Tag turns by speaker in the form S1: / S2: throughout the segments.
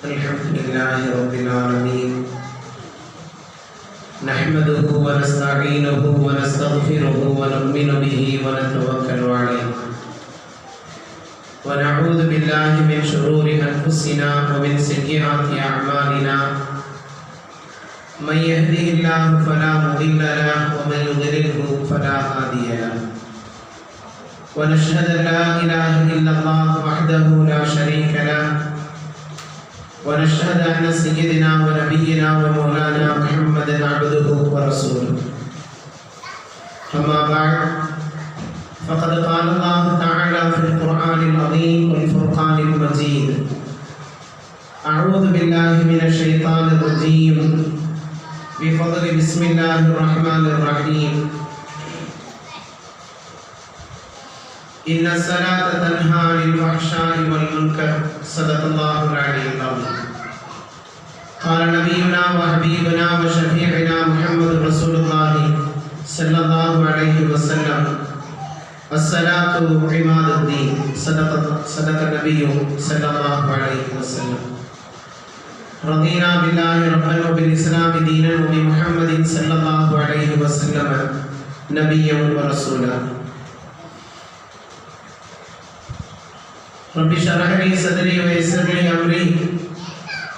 S1: الحمد لله رب العالمين نحمده ونستعينه ونستغفره ونؤمن به ونتوكل عليه ونعوذ بالله من شرور أنفسنا ومن سيئات أعمالنا من يهده الله فلا مضل له ومن يضلله فلا هادي له ونشهد أن لا إله إلا الله وحده لا شريك له ونشهد أن سيدنا ونبينا ومولانا محمدا عبده ورسوله أما بعد فقد قال الله تعالى في القرآن العظيم والفرقان المجيد أعوذ بالله من الشيطان الرجيم بفضل بسم الله الرحمن الرحيم إن الصلاة تنهى عن الفحشاء والمنكر صدق الله العلي العظيم قال نبينا وحبيبنا وشفيعنا محمد رسول الله صلى الله عليه وسلم الصلاة عماد الدين صدق النبي صلى الله عليه وسلم رضينا بالله ربا وبالإسلام دينا وبمحمد صلى الله عليه وسلم نبيا ورسولا رب اشرح لي صدري ويسر لي امري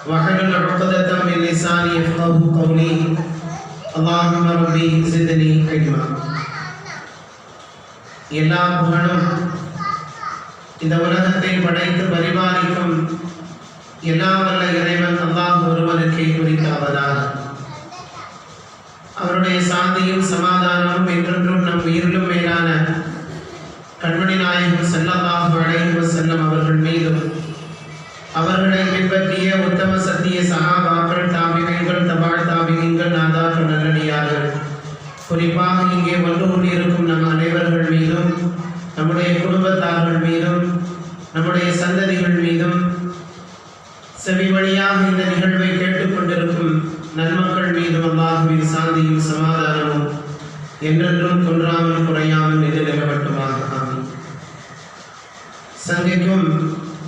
S1: واحلل عقدة من لساني يفقهوا قولي اللهم ربي زدني علما எல்லா புகழும் இந்த உலகத்தை படைத்து பரிபாலிக்கும் எல்லாம் வல்ல இறைவன் அல்லாஹ் ஒருவனுக்கே குறித்தாவதாக அவருடைய சாந்தியும் சமாதானமும் என்றென்றும் நம் உயிரிலும் மேலான கண்மணி நாயகம் ஸல்லல்லாஹு அலைஹி வஸல்லம் அவர்கள் மீதும் அவர்களை பின்பற்றிய உத்தம சத்திய சஹாபாக்கள் தாபிஈன்கள் தபஅ தாபிஈன்கள் நாதாக்கள் நல்லடியார்கள் குறிப்பாக இங்கே ஒன்று கொண்டிருக்கும் நம் அனைவர்கள் மீதும் நம்முடைய குடும்பத்தார்கள் மீதும் நம்முடைய சந்ததிகள் மீதும் செவி வழியாக இந்த நிகழ்வை கேட்டுக்கொண்டிருக்கும் நன்மக்கள் மீதும் அல்லாஹ்வின் சாந்தியும் சமாதானமும் என்றென்றும் குன்றாமல் குறையாமல் நிலைநிறுவட்டுமாக. ஆமீன். சங்கைக்கும்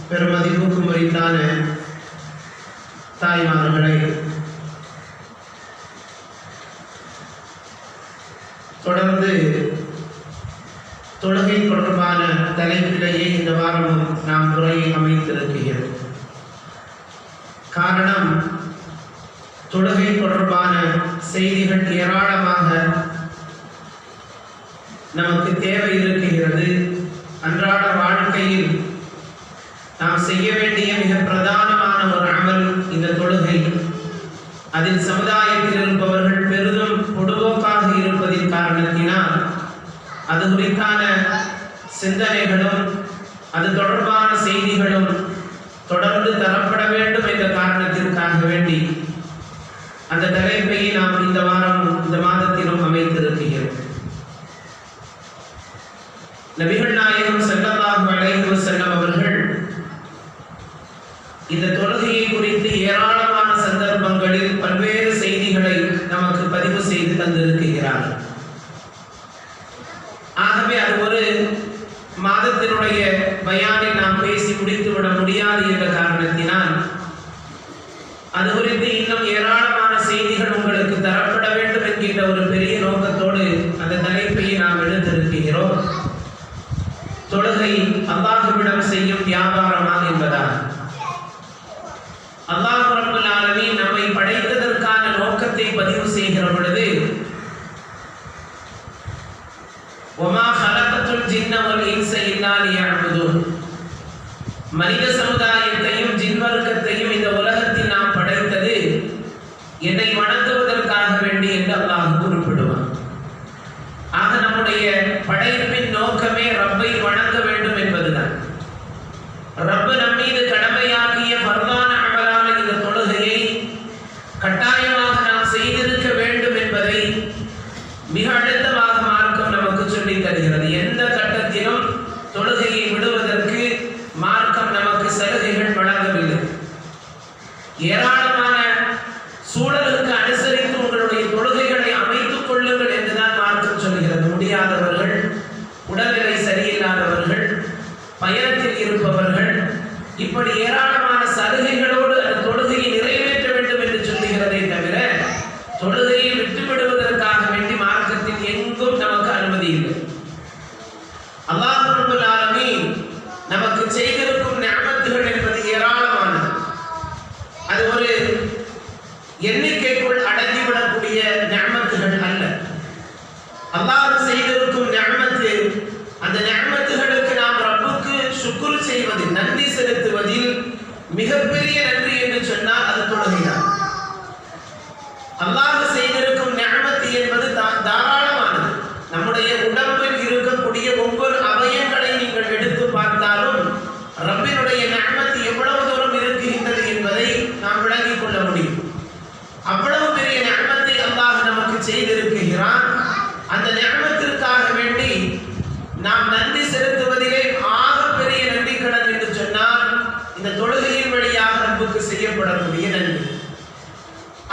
S1: பெருமதிப்புக்கும் உரித்தான தாய்மார்களை, தொடர்ந்து தொழுகை தொடர்பான தலைப்பிலேயே இந்த வாரமும் நாம் உரையை அமைத்திருக்கிறோம். காரணம், தொழுகை தொடர்பான செய்திகள் ஏராளமாக நமக்கு தேவை இருக்கிறது. அன்றாட வாழ்க்கையில் நாம் செய்ய வேண்டிய மிக பிரதானமான ஒரு அமல் இந்த தொழுகை. அதில் சமுதாயத்தில் இருப்பவர்கள் பெரிதும் பொடுபோக்காக இருப்பதின் காரணத்தினால் அது குறித்தான சிந்தனைகளும் அது தொடர்பான செய்திகளும் தொடர்ந்து தரப்பட வேண்டும் என்ற காரணத்திற்காக வேண்டி அந்த தலைப்பை நாம் இந்த வாரம் இந்த மாதத்திலும் அமைத்திருக்கிறோம். நபிகள் நாயகம் ஸல்லல்லாஹு அலைஹி வஸல்லம் அவர்கள் இந்த தொழுகையை குறித்து ஏராளமான சந்தர்ப்பங்களில் பல்வேறு செய்திகளை நமக்கு பதிவு செய்து தந்திருக்கிறார்கள். ஆகவே அது ஒரு மாதத்தினுடைய பயானில் நாம் பேசி முடித்துவிட முடியாது என்ற காரணத்தினால் அது குறித்து இன்னும் ஏராளமான செய்திகள் உங்களுக்கு தரப்பட வேண்டும் என்கின்ற ஒரு பெரிய நோக்கத்தோடு அந்த தலைப்பை நாம் எடுத்திருக்கிறோம். தொழுகை அல்லாஹ்விடம் செய்யும் வியாபாரமாக என்பதாக. அல்லாஹ் ரப்பல் ஆலமீன் நம்மை படைத்ததற்கான நோக்கத்தை பதிவு செய்கிற பொழுது வமா ஹலகத்துல் ஜின்ன வல் இன்ஸ இல்லா லியஅபுதுன், மனித சமுதாயத்தையும் ஜின் வர்க்கத்தையும் இந்த உலகத்தில் நாம் படைத்தது என்னை வணங்குவதற்காக வேண்டி என்று அல்லாஹ் குறிப்பிடுவான். ஆக நம்முடைய படைப்பின் நோக்கமே ரப்பை வணங்க வேண்டும் என்பதுதான். ரப்பு நம்மீது கடமையாக்கிய ஃபர்தான அமலான இந்த தொழுகையை கட்டாயமாக நாம் செய்திருக்க வேண்டும் என்பதை மிக அழுத்தமாக மார்க்கம் நமக்கு சொல்லித் தருகிறது. எந்த கட்டத்திலும் தொழுகையை விடுவதற்கு மார்க்கம் நமக்கு சலுகைகள் வழங்கவில்லை. ஏராளமான சூழலுக்கு அனுசரித்து உங்களுடைய தொழுகைகளை அமைத்துக் கொள்ளுங்கள் என்றுதான் மார்க்கம் சொல்கிறது. முடியாதவர்கள், உடல்நிலை சரியில்லாதவர்கள், பயணத்தில் இருப்பவர்கள், இப்படி ஏராளமான சலுகைகளோடு அந்த எண்ணிக்கைக்குள் அடங்கிவிடக்கூடிய நிஅமத்துகள் அல்ல. அல்லாஹ் செய்திருக்கும் நிஅமத்து, அந்த நிஅமத்துகளுக்கு நாம் ரப்புக்கு ஷுக்ர் செய்வது, நன்றி செலுத்துவதில் மிகப்பெரிய நன்றி என்று சொன்னால் அது தொழுகைதான். அல்லாஹ் செய்திருக்கும் நிஅமத்து என்பது தாராளமானது. நம்முடைய உடம்பில் இருக்கக்கூடிய ஒவ்வொரு அவயங்களை நீங்கள் எடுத்து பார்த்தாலும் ரப்பினுடைய நிஅமத்து எவ்வளவு தூரம் இருக்குகின்றது என்பதை நாம் விளங்கிக் கொள்ள முடியும். அவ்வளவு பெரிய நிஅமத்தை அல்லாஹ் நமக்கு செய்திருக்கிறான். அந்த நிஅமத்திற்காக வேண்டி நாம் நன்றி செலுத்துவதிலே ஆகப்பெரிய நன்றி கடன் என்று சொன்னால் இந்த தொழுகையின் வழியாக ரப்புக்கு செய்யப்படக்கூடிய நன்றி.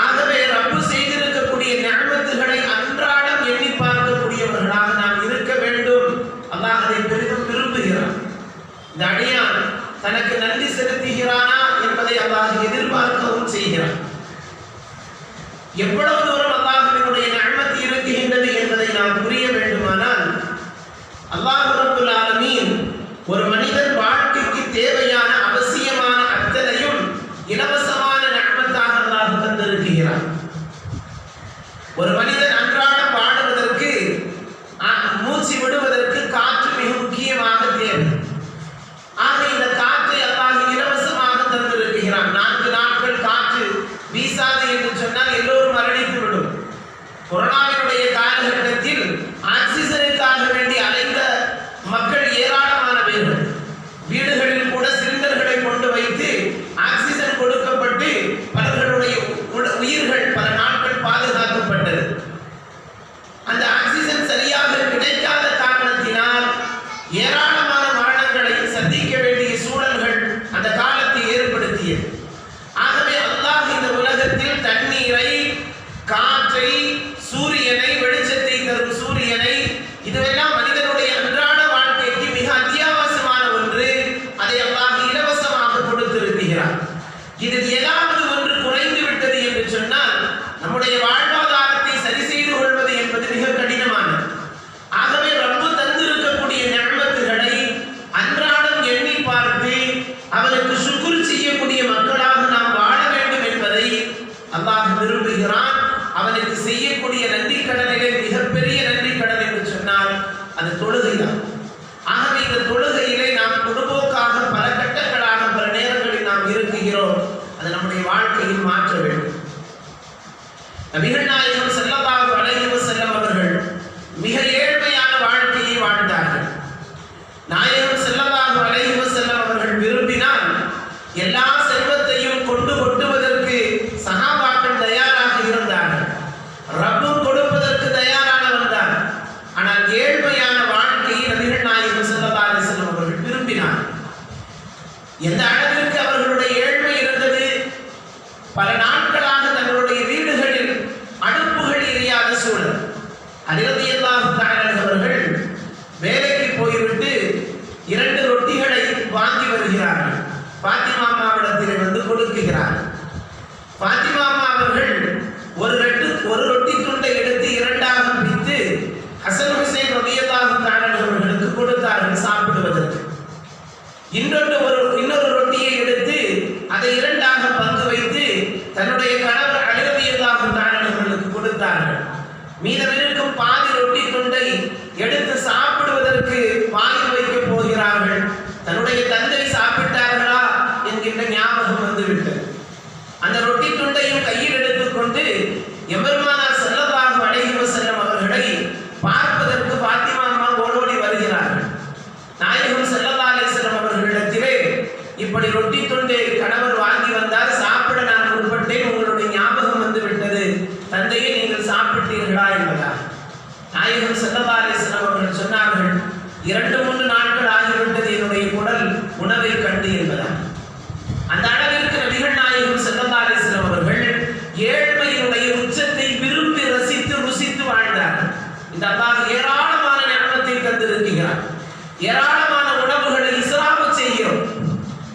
S1: ஆகவே ரப்பு செய்திருக்கக்கூடிய நிஅமத்துகளை அன்றாடம் எண்ணி பார்க்கக்கூடியவர்களாக நாம் இருக்க வேண்டும். அல்லாஹ் அதை பெரிதும் விரும்புகிறான். இந்த அடியான் தனக்கு நன்றி செலுத்துகிறானா என்பதை அல்லாஹ் எதிர்பார்க்கவும் செய்கிறான். எவ்வளவு தூரம் அல்லாஹ்வினுடைய நிஅமத் இருக்குகின்றது என்பதை நாம் புரிய வேண்டுமானால் அல்லாஹ் ரப்புல் ஆலமீன் ஒரு மனிதன் வாழ்க்கைக்கு தேவையான அவசியமான அத்தனையும் இலவசமான நிஅமத்தாக அல்லாஹ் தந்திருக்கிறான். ஒரு மனிதன் அன்றாடம் வாழுவதற்கு, மூச்சு விடுவதற்கு காற்று மிக முக்கியமாக தேவை. ஆக இந்த காற்றை அல்லாஹ் இலவசமாக தந்திருக்கிறான். 4 நாட்கள் காற்று வீசாது என்று சொன்னால் எல்லோரும் மரணித்து விடும். கொரோனாவினுடைய காலகட்டத்தில் ஆக்சிஜனுக்காக வேண்டி அலைந்த மக்கள் ஏராளமான பேர்கள். வீடுகளில் கூட சிலிண்டர்களை கொண்டு வைத்து ஆக்சிஜன் கொடுக்கப்பட்டு பலர்களுடைய உயிர்கள் பல நாட்கள் பாதுகாக்கப்பட்டது. அந்த ஆக்சிஜன் சரியாக கிடைக்காத காரணத்தினால் ஏராளமான மரணங்களை சந்திக்க வேண்டிய சூழல்கள் அந்த காலத்தை ஏற்படுத்தியது. ஆகவே அல்லாஹ் இந்த உலகத்தில் தண்ணீரை, காற்றை, சூரியனை, வெளிச்சத்தை தரும் சூரியனை, இதுவெல்லாம் மனிதனுடைய அன்றாட வாழ்க்கைக்கு மிக அத்தியாவசியமான ஒன்று. அதை அல்லாஹ் இலவசமாக கொடுத்திருக்கிறார். இதில் ஏதாவது ஒன்று குறைந்து விட்டது என்று சொன்னால் நம்முடைய வாழ்வாதாரத்தை சரி செய்து கொள்வது என்பது மிக கடினமானது. ஆகவே ரப்பு தந்திருக்கக்கூடிய நிஅமத்துகளை அன்றாடம் எண்ணி பார்த்து அவனுக்கு ஷுக்ர் செய்யக்கூடிய மக்களாக நாம் வாழ வேண்டும் என்பதை அல்லாஹ் விரும்புகிறான். அவனுக்கு செய்யக்கூடிய நன்றி கடனிலே மிகப்பெரிய நன்றி கடன் என்று சொன்னால் அது தொழுகைதான். ஆகவே இந்த தொழுகையிலே நாம் பொதுபோக்காக பல கட்டங்களாக பல நேரங்களில் நாம் இருக்குகிறோம். அது நம்முடைய வாழ்க்கையில் மாற்ற வேண்டும். நபிகள் நாயகம் ஸல்லல்லாஹு அலைஹி வஸல்லம் அவர்கள் மிக ஏழ்மையான வாழ்க்கையை வாழ்ந்தார்கள். நாயகம் ஸல்லல்லாஹு அலைஹி வஸல்லம் அவர்கள் விரும்பினால் எல்லா செல்வத்தையும் கொண்டு கொட்டுவதற்கு சஹாபாக்கள் தயாராக இருந்தார்கள். ரப்பும் கொடுப்பதற்கு தயாராக வந்தார். ஆனால் ஏழ்மையான வாழ்க்கையை நபிகள் நாயகம் ஸல்லல்லாஹு அலைஹி வஸல்லம் அவர்கள் விரும்பினார். எந்த அளவிற்கு அவர்களுடைய ஏழ்மை இருந்தது? பல நாட்களாக தங்களுடைய வீடுகளில் அடுப்புகள் எரியாத சூழல். அலி ரலியல்லாஹு தஆலா அவர்கள் வேலைக்கு போய்விட்டு 2 ரொட்டிகளை வாங்கி வருகிறார்கள். பாத்திமா அம்மாவிடத்தில் வந்து கொடுக்கிறார்கள். பாத்திமா அம்மா அவர்கள் ஒரு ரொட்டி துண்டை எடுத்து 2ஆக பிரித்து ஹசன் ஹுசைன் ரலியல்லாஹு தஆலா அவர்களுக்கு கொடுத்தார்கள் சாப்பிடுவதற்கு. இன்னொரு ரொட்டியை எடுத்து அதை 2ஆக பங்கு வைத்து தன்னுடைய கணவர் அலி ரலியல்லாஹு தஆலா அவர்களுக்கு கொடுத்தார்கள். மீதமிருக்கும் பாதி ரொட்டி துண்டை எடுத்து சாப்பிடுவதற்கு வாயில் வைக்க போகிறார்கள். தன்னுடைய தந்தை சாப்பிட்டார்களா என்கின்ற ஞாபகம் வந்துவிட்டது. அந்த ரொட்டி துண்டையும் கையில் எடுத்துக்கொண்டு எம்பெருமானார் ஸல்லல்லாஹு அலைஹி வஸல்லம் அவர்களை பார்ப்பதற்கு பாத்திமா அம்மா ஓடோடி வருகிறார்கள். நாயகம் ஸல்லல்லாஹு அலைஹி வஸல்லம் அவர்களிடத்திலே இப்படி ரொட்டி துண்டை கணவர் வாங்கி வந்தார், சாப்பிட நான் முற்பட்டேன், உங்களுடைய ஞாபகம் வந்து விட்டது, தந்தையை நீங்கள் சாப்பிட்டீர்களா என்பதாக. நாயகம் ஸல்லல்லாஹு அலைஹி வஸல்லம் அவர்கள் சொன்னார்கள், 2-3 நாட்கள் ஆகிவிட்டது என்னுடைய குடல் உணவை கண்டு என்பதாக. அந்த அளவிற்கு நபிகள் நாயகம் ஸல்லல்லாஹு அலைஹி வஸல்லம் அவர்கள் ஏழ்மையினுடைய உச்சத்தை விரும்பி ரசித்து ருசித்து வாழ்ந்தார்கள். இந்த அல்லாஹ் ஏராளமான நிஅமத்தை தந்திருக்கிறார். ஏராளமான உணவுகளை இஸ்ராஃப் செய்கிறோம்.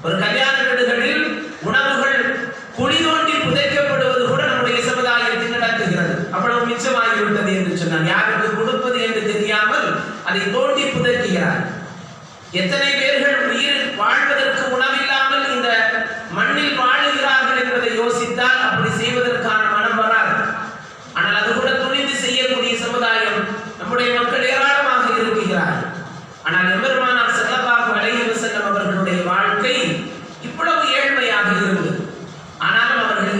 S1: ஒரு கல்யாண வீடுகளில் உணவுகள் குழி தோண்டி புதைக்கப்படுவது கூட நம்முடைய சமுதாயத்தில் நடக்குகிறது. அவ்வளவு மிச்சமாகிவிட்டது என்று சொன்னார். யாருக்கு கொடுப்பது என்று தெரியாமல் அதை தோண்டி புதைக்கிறார். எத்தனை பேர்கள் உயிர் வாழ்வதற்கு உணவில்லாமல் இந்த மண்ணில் வாழுகிறார்கள் என்பதை யோசித்தால் அப்படி செய்வதற்கான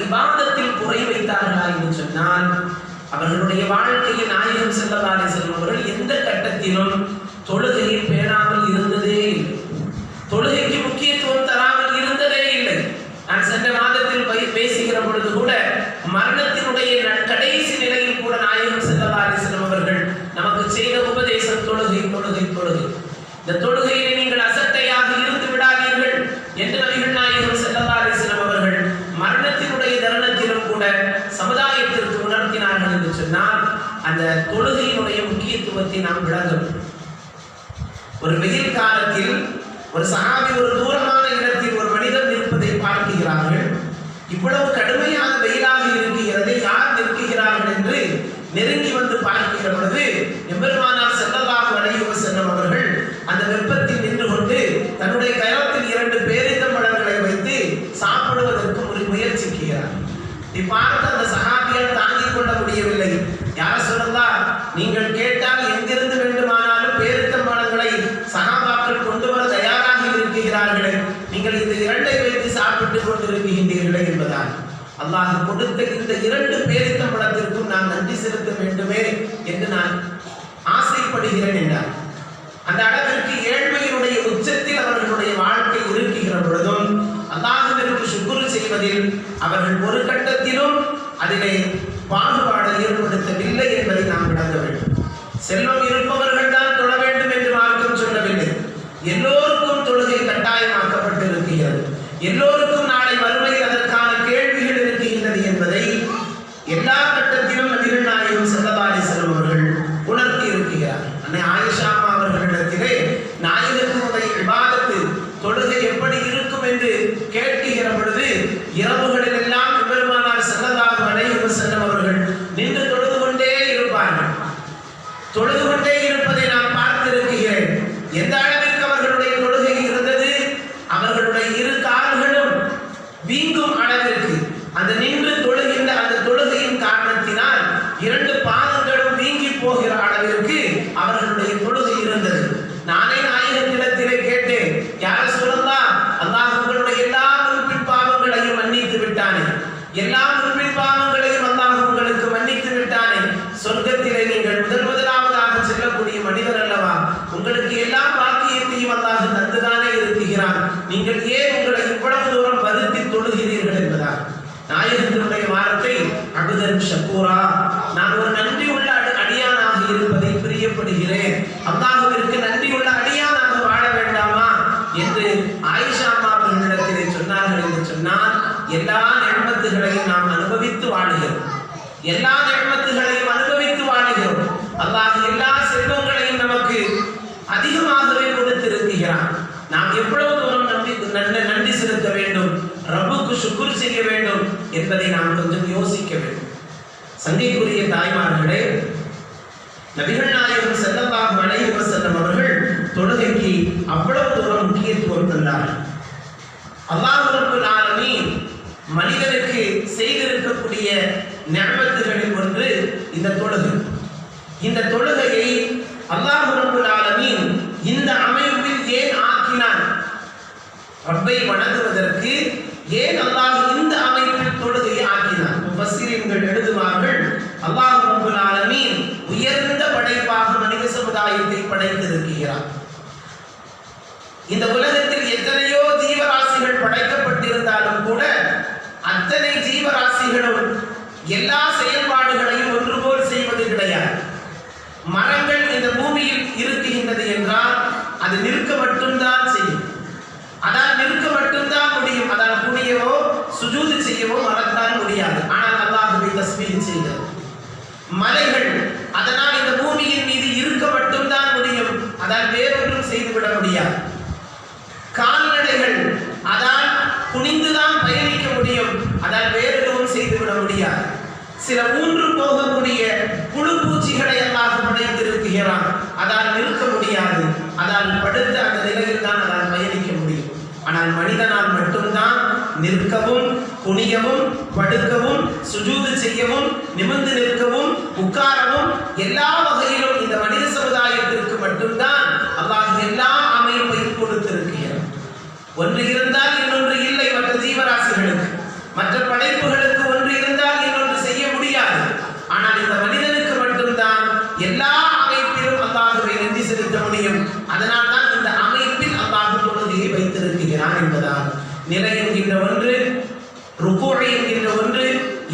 S1: இபாதத்தில் குறை வைத்தார்களா என்று சொன்னால், அவர்களுடைய வாழ்க்கையில் நாயகம் ஸல்லல்லாஹு அலைஹி வஸல்லம் அவர்கள் எந்த கட்டத்திலும் தொழுகையை பேணாமல் இருந்ததே இல்லை. தொழுகைக்கு முக்கியத்துவம் தராமல் இருந்ததே இல்லை. நான் சென்ற மாதத்தில் பேசுகிற பொழுது கூட மரணத்தினுடைய கடைசி நிலையில் கூட நாயகம் ஸல்லல்லாஹு அலைஹி வஸல்லம் அவர்கள் நமக்கு செய்த உபதேசம் தொழுகை தொழுகை தொழுகை. இந்த தொழுகையிலே நீங்கள் அசட்டையாக இருந்து விடாதீர்கள் என்று நபிகள் நாயகம் ஸல்லல்லாஹு அலைஹி வஸல்லம் அவர்கள் மரணத்தினுடைய தருணத்திலும் கூட சமுதாயத்திற்கு உணர்த்தினார்கள் என்று சொன்னால், அந்த தொழுகையினுடைய முக்கியத்துவத்தை நாம் விளங்கும். ஒரு வெயில் காலத்தில் ஒரு சஹாபி ஒரு தூரமான இடத்தில் ஒரு மனிதர் நிற்பதை பார்க்கிறார்கள். இவ்வளவு கடுமையான வெயிலாக இருக்கிறது, யார் நிற்கிறார்கள் என்று நெருங்கி வந்து பார்க்கிற பொழுது எம்பெருமானார் ஸல்லல்லாஹு அலைஹி வஸல்லம் அவர்கள் அந்த வெப்பத்தில் நின்று கொண்டு தன்னுடைய கரத்தில் 2 பேரித்தம்பழங்களை வைத்து சாப்பிடுவதற்கு ஒரு முயற்சிக்கிறார். பார்த்து அந்த சஹாபியால் தாங்கிக் கொள்ள முடியவில்லை. யார் சொல்லலாம், நீங்கள் கேட்டால் எங்கிருந்து வேண்டுமானாலும் பேரித்தம்பழங்களை சஹாபாக்கள் கொண்டு வர தயாராக இருக்கிறார்களே, நீங்கள் இந்த 2ஐ வைத்து சாப்பிட்டுக் கொண்டிருக்கின்றீர்களே என்பதால் அல்லாஹ் கொடுத்த இந்த 2 பேரித்தம்பழத்திற்கும் நான் நன்றி செலுத்த வேண்டுமே என்று நான் ஆசைப்படுகிறேன் என்றார். அந்த அளவிற்கு ஏழ்மையினுடைய உச்சத்தில் அவர்களுடைய வாழ்க்கை இருக்கிற பொழுதும் அல்லாஹ்விற்கு ஷுக்ர் செய்வதில் அவர்கள் ஒரு கட்டத்திலும் அதிலே பாகுபாடு ஏற்படுத்தவில்லை என்பதை நாம் விளங்க வேண்டும். செல்வம் இருப்பவர்கள் தான் தொழ வேண்டும் என்று மார்க்கம் சொல்லவில்லை. எல்லோருக்கும் தொழுகை கட்டாயமாக்கப்பட்டிருக்கிறது. எல்லோருக்கும் நாளை மறுமையில் அதற்கான கேள்விகள் இருக்கின்றது என்பதை எல்லா கட்டத்திலும் நபிகள் நாயகம் ஸல்லல்லாஹு அலைஹி வஸல்லம் அவர்கள் உணர்த்தி இருக்கிறார். அன்னை ஆயிஷா அவர்களிடத்திலே நாயகத்தினுடைய இபாதத்து தொழுகை எப்படி இருக்கும் என்று கேட்கிற பொழுது, இரவுகளில் எல்லாம் பெருமானார் ஸல்லல்லாஹு அலைஹி வஸல்லம் அவர்கள் நின்று தொழுது கொண்டே இருப்பார்கள். தொழுது கொண்டே இருப்பதை நான் பார்த்திருக்கிறேன். எந்த அளவிற்கு அவர்களுடைய தொழுகை இருந்தது, அவர்களுடைய 2 கால்களும் வீங்கும் அளவிற்கு, அந்த நின்று தொழுகின்ற அந்த தொழுகையின் காரணத்தினால் 2 பாதங்களும் வீங்கி போகிற அளவிற்கு அவர்களுடைய தொழுகை இருந்தது. நானே நாயகத்திடத்திலே கேட்டேன், யார் சொல்லலாம், அல்லாஹ் உங்களுடைய எல்லா முன்பின் பாவங்களையும் மன்னித்து விட்டானே, எல்லா முன்பின் பாவங்களையும் அல்லாஹ் உங்களுக்கு மன்னித்து விட்டானே, சொர்க்கத்திலே நீங்கள் முதலாவதாக செல்லக்கூடிய மனிதர் அல்லவா, உங்களுக்கு எல்லா பாக்கியத்தையும் அல்லாஹ் தந்துதானே இருக்கிறான், நீங்கள் ஏன் உங்களை இவ்வளவு தூரம் வருத்தி தொழுகிறீர்கள் என்பதால் நாயகத்தினுடைய வார்த்தை அபுதன் ஷக்கூரா, நான் ஒரு நன்றியுள்ள அடியானாக இருப்பதை பிரியப்படுகிறேன், அல்லாஹ்விற்கு நன்றியுள்ள அடியானாக வாழ வேண்டாமா என்று ஆயிஷா அவர்களிடத்திலே சொன்னார்கள். என்று சொன்னால், எல்லா நிஅமத்துகளையும் நாம் அனுபவித்து வாழுகிறோம், எல்லா நிஅமத்துகளையும் அனுபவித்து வாழுகிறோம். அல்லாஹ் எல்லா செல்வங்களையும் நமக்கு அதிகமாகவே கொடுத்திருக்கிறான். நாம் எவ்வளவு தூரம் நன்றி செலுத்த வேண்டும், ரப்புக்கு ஷுக்ர் செய்ய வேண்டும் என்பதை நாம் கொஞ்சம் யோசிக்க வேண்டும். சங்கைக்குரிய தாய்மார்களே, நபிகள் நாயகம் ஸல்லல்லாஹு அலைஹி வஸல்லம் அவர்கள் தொழுகைக்கு அவ்வளவு தூரம் முக்கியத்துவம் தந்தார்கள். அல்லாஹ் ரப்புல் ஆலமீன் மனிதனுக்கு செய்திருக்கக்கூடிய நிஅமத்துகளில் ஒன்று இந்த தொழுகை. இந்த தொழுகையை அல்லாஹ் ரப்புல் ஆலமீன் இந்த அமைப்பில் ஏன் ஆக்கினான்? ரப்பை வணங்குவதற்கு ஏன் அல்லாஹ் இந்த அமைப்பில் தொழுகையை ஆக்கினான்? முஃபஸ்ஸிரீன்கள் எழுதுவார்கள், அல்லாஹ் ரப்புல் ஆலமீன் உயர்ந்த படைப்பாக மனித சமுதாயத்தை படைத்திருக்கிறார். இந்த உலகத்தில் எத்தனையோ ஜீவராசிகள் படைக்கப்பட்டிருந்தாலும் கூட அத்தனை ஜீவராசிகளும் எல்லா செயல்பாடுகளையும் ஒன்று போல் செய்வது கிடையாது. மரங்கள் இந்த பூமியில் இருக்குகின்றது என்றால் அது நிற்க மட்டும்தான் செய்யும், அதால் நிற்க மட்டும்தான் முடியும், அதால் குனியவோ சுஜூது செய்யவோ மரத்தால் முடியாது. ஆனால் அல்லாஹ்வை தஸ்பீஹ் செய்கிறது. மலைகள் அதனால் இந்த பூமியின் மீது இருக்க மட்டும்தான் முடியும், அதால் வேறொன்றும் செய்துவிட முடியாது. கால்நடைகள் அதால் குனிந்துதான் பயணிக்க முடியும், அதால் வேறெதுவும் செய்துவிட முடியாது. சில ஊன்று போகக்கூடிய புழு பூச்சிகளை அல்லாஹ் படைத்திருக்கிறான், அதால் நிற்க முடியாது, அதால் படுத்த அந்த நிலையில் தான் அதால் பயணிக்க முடியும். ஆனால் மனிதனால் மட்டும்தான் நிற்கவும் குனியவும் படுக்கவும் சுஜூது செய்யவும் நிமிர்ந்து நிற்கவும் உட்காரவும் எல்லா வகையிலும் இந்த மனித சமுதாயத்திற்கு மட்டும்தான் அல்லாஹ் எல்லா அமைப்பையும் கொடுத்திருக்கிறான். ஒன்று இருந்தால் இன்னொன்று இல்லை. மற்ற ஜீவராசிகளுக்கு மற்ற படைப்புகளுக்கு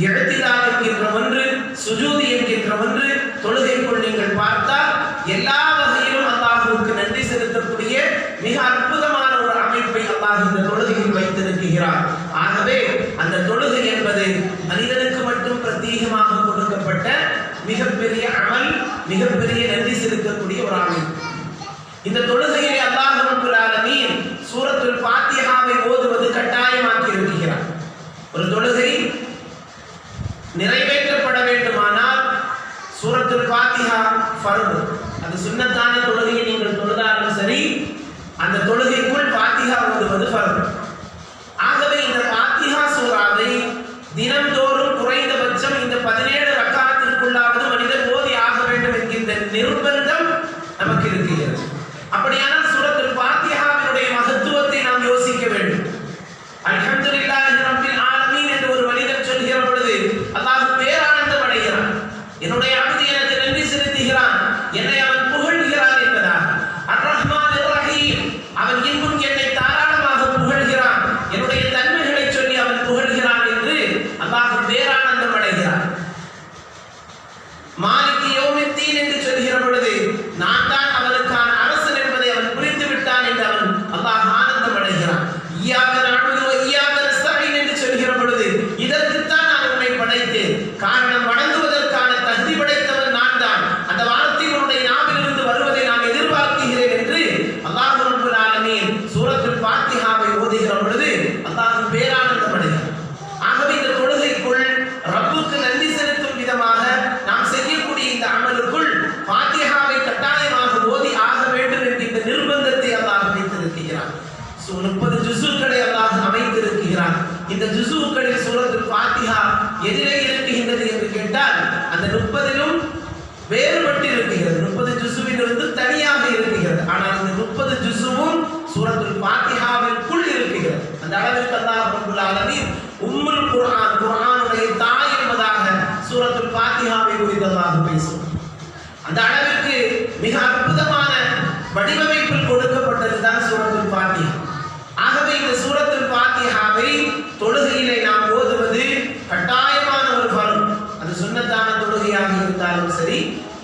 S1: இஅ்திதால் என்கின்ற ஒன்று, சுஜூத் என்கின்ற ஒன்று தொழுகைக்குள் நீங்கள் பார்த்தால் எல்லா வகையிலும் அல்லாஹ்வுக்கு நன்றி செலுத்தக்கூடிய மிக அற்புதமான ஒரு அமைப்பை அல்லாஹ் இந்த தொழுகையில் வைத்திருக்கிறார். ஆகவே அந்த தொழுகை என்பது மனிதனுக்கு மட்டும் பிரத்யேகமாக கொடுக்கப்பட்ட மிகப்பெரிய அமல், மிகப்பெரிய நன்றி செலுத்தக்கூடிய ஒரு அமைப்பு. இந்த தொழுகையை அல்லாஹ் ரப்பல் ஆலமீன் சூரத்துல் ஃபாத்திஹாவை ஓதுவது கட்டாயமாக்கி இருக்கிறார். ஒரு தொழுகை நிறைவேற்றப்பட வேண்டுமானால் சூரத்துல் ஃபாத்திஹா ஃபர்து. அது சுன்னத்தான தொழுகையை நீங்கள் தொழுதாலும் சரி, அந்த தொழுகைக்குள் ஃபாத்திஹா ஓதுவது ஃபர்து. ஆகவே இந்த ஃபாத்திஹா சூராவை தினந்தோறும் குறைந்தபட்சம் இந்த 17 ரக்காத்திற்குள்ளாவது மனிதன் ஓதி ஆக வேண்டும் என்கின்ற நிர்பந்தம் நமக்கு இருக்கிறது. அப்படியானால் சூரத்துல் ஃபாத்திஹாவினுடைய மகத்துவத்தை நாம் யோசிக்க வேண்டும். அல்ஹம்துலில்லாஹி ரப்பில் ஆலமீன் என்று ஒரு மனிதன் சொல்கிற பொழுது அல்லாஹ் பேரானந்தம் அடைகிறான். என்னுடைய அப்து எனக்கு நன்றி செலுத்துகிறான், என்னை அவன் புகழ்கிறான் என்பதாக. அர் ரஹ்மான் அர் ரஹீம், அவன் இன்னும் என்னை தாராளமாக புகழ்கிறான், என்னுடைய தன்மைகளை சொல்லி அவன் புகழ்கிறான் என்று அல்லாஹ் பேரானந்தம் அடைகிறான். மாலிக் யௌமித்தீன் என்று சொல்கிற பொழுது நான் தான் அவனுக்கான அரசன் என்பதை அவன் புரிந்து விட்டான் என்று அவன் அல்லாஹ் ஆனந்தம் அடைகிறான். இய்யாக நஅ்புது வ இய்யாக நஸ்தஈன் என்று சொல்கிற பொழுது இதற்குத்தான் நான் உன்னை படைத்தேன், காரணம் வணங்குவதற்கான தகுதி படைத்தவன் நான் தான், அந்த வார்த்தை உன்னுடைய நாவிலிருந்து வருவதை நான் எதிர்பார்க்கிறேன் என்று அல்லாஹ் ரப்பல் ஆலமீன் சூரத்துல் ஃபாத்திஹாவை ஓதுகிற பொழுது அல்லாஹ் பேரானந்தம் அடைகிறான். ஆகவே இந்த தொழுகைக்குள் ரப்புக்கு நன்றி செலுத்தும் விதமாக நாம் செய்யக்கூடிய இந்த அமலுக்குள் ஃபாத்திஹாவை கட்டாயமாக ஓதி ஆக வேண்டும் என்கின்ற நிர்பந்தத்தை அல்லாஹ் வைத்திருக்கிறான். 30 ஜுஸுக்களை அல்லாஹ் அமைத்திருக்கிறான். இந்த ஜுஸுக்களில் சூரத்துல் ஃபாத்திஹா எதிலே இருக்குகின்றது என்று கேட்டால் அந்த 30லும் வேறுபட்டு இருக்கிறது. 30 ஜுஸுவிலிருந்து தனியாக இருக்கிறது. ஆனால் இந்த 30 ஜுஸுவும் சூரத்துல் ஃபாத்திஹாவிற்குள் இருக்கிறது. அந்த அளவிற்கு அல்லாஹ் ரப்பல் ஆலமீன் உம்முல் குர்ஆன், குர்ஆனுடைய தாய் என்பதாக சூரத்துல் ஃபாத்திஹாவை குறித்து அல்லாஹ் பேசுகிறார். அந்த அளவிற்கு மிக அற்புதமான வடிவமைப்பில் கொடுக்கப்பட்டதுதான் சூரத்துல் ஃபாத்திஹா. ஆகவே இந்த சூரத்துல் ஃபாத்திஹாவை தொழுகையிலே நாம் ஓதுவது கட்டாயமான ஒரு ஃபர்து. அது சுன்னத்தான தொழுகையாக இருந்தாலும் சரி,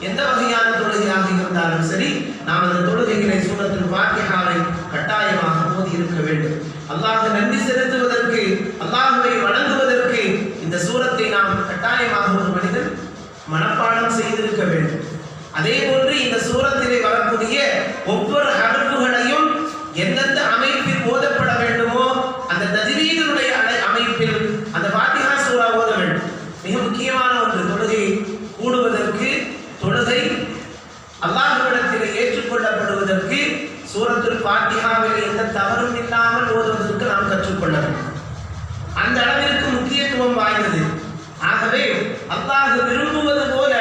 S1: எந்த வகையான தொழுகையாக இருந்தாலும் சரி, நாம் அந்த தொழுகையிலே சூரத்துல் ஃபாத்திஹாவை கட்டாயமாக ஓதி இருக்க வேண்டும். அல்லாஹ் நன்றி செலுத்துவதற்கு, அல்லாஹ்வை வணங்குவதற்கு இந்த சூரத்தை நாம் கட்டாயமாக ஒரு மனிதன் மனப்பாடம் செய்திருக்க வேண்டும். அதே போன்று இந்த சூரத்திலே வரக்கூடிய ஒவ்வொரு ஹர்ஃபுகளையும் எந்தெந்த அமைப்பில் ஓதப்பட வேண்டுமோ அந்த தஜ்வீதுடைய அமைப்பில் அந்த ஃபாத்திஹா சூரா ஓத வேண்டும். மிக முக்கியமான ஒன்று. தொழுகை கூடுவதற்கு, தொழுகை அல்லாஹ்விடத்தில் ஏற்றுக்கொள்ளப்படுவதற்கு சூரத்துல் ஃபாத்திஹாவில் எந்த தவறும் இல்லாமல் ஓதுவதற்கு நாம் கற்றுக்கொள்ள வேண்டும். அந்த அளவிற்கு முக்கியத்துவம் வாய்ந்தது. ஆகவே அல்லாஹ் விரும்புவது போல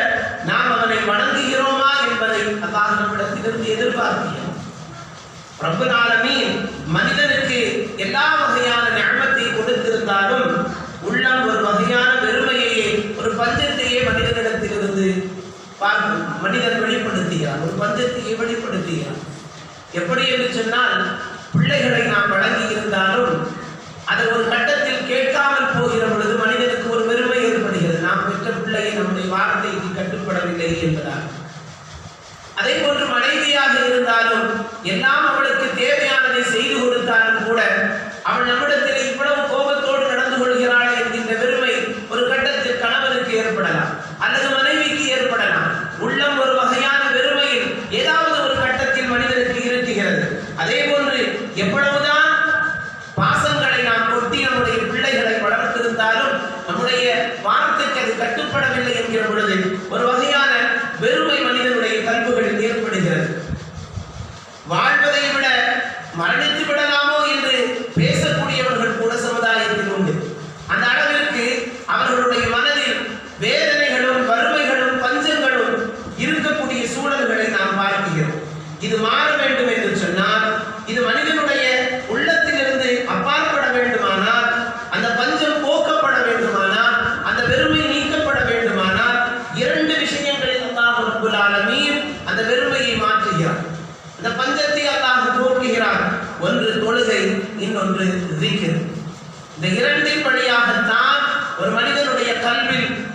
S1: நாம் அவனை வணங்குகிறோமா என்பதை அல்லாஹ் நம்மிடத்திலிருந்து எதிர்பார்க்கிறார். ரப்பல் ஆலமீன் மனிதனுக்கு எல்லா வகையான நிஅமத்தை கொடுத்திருந்தாலும் உள்ளம் ஒரு வகையான வெறுமையையே, ஒரு பஞ்சத்தையே மனிதனிடத்திலிருந்து மனிதன் வெளிப்படுத்துகிறார். ஒரு பஞ்சத்தையே வெளிப்படுத்துகிறார். எப்படி என்று சொன்னால், பிள்ளைகளை நாம் வழங்கி இருந்தாலும் அதை ஒரு கட்டத்தில் கேட்காமல் போகிற பொழுது மனிதனுக்கு ஒரு வெறுமை ஏற்படுகிறது. நாம் பெற்ற பிள்ளையை நம்முடைய வார்த்தைக்கு கட்டுப்படவில்லை என்பதால். அதே போன்று மனைவியாக இருந்தாலும் எல்லாம் அவளுக்கு தேவையானதை செய்து கொடுத்தாலும் கூட அவள் நம்மிடத்தில் இவ்வளவு கோபத்தோடு நடந்து கொள்கிறாள் என்கின்ற வெறுமை ஒரு கட்டத்தில் கணவனுக்கு ஏற்படலாம், அல்லது மனைவிக்கு ஏற்படலாம். உள்ளம் ஒரு வகையான வெறுமையில் ஏதாவது ஒரு கட்டத்தில் மனிதனுக்கு இருக்குகிறது. அதே போன்று எவ்வளவுதான் பாசங்களை நாம் கொட்டி நம்முடைய பிள்ளைகளை வளர்த்திருந்தாலும் நம்முடைய வார்த்தைக்கு அது கட்டுப்படவில்லை என்கிற பொழுது ஒரு வகையான வெறுமை மனிதனுடைய கல்புகளில் ஏற்படுகிறது. வாழ்வதை விட மரணித்து விடலாமோ என்று பேசக்கூடியவர்கள் கூட சமுதாயத்தில் உண்டு. அந்த அளவிற்கு அவர்களுடைய மனதில் வேதனைகளும் வறுமைகளும் பஞ்சங்களும் இருக்கக்கூடிய சூழல்களை நாம் பார்க்கிறோம். இது மாற வேண்டும் என்று சொன்னால், இது மனிதனுடைய உள்ளத்திலிருந்து அப்பாற்பட வேண்டுமானால், அந்த பஞ்சம் போக்கப்பட வேண்டுமானால், அந்த வெறுமை நீக்கப்பட வேண்டுமானால்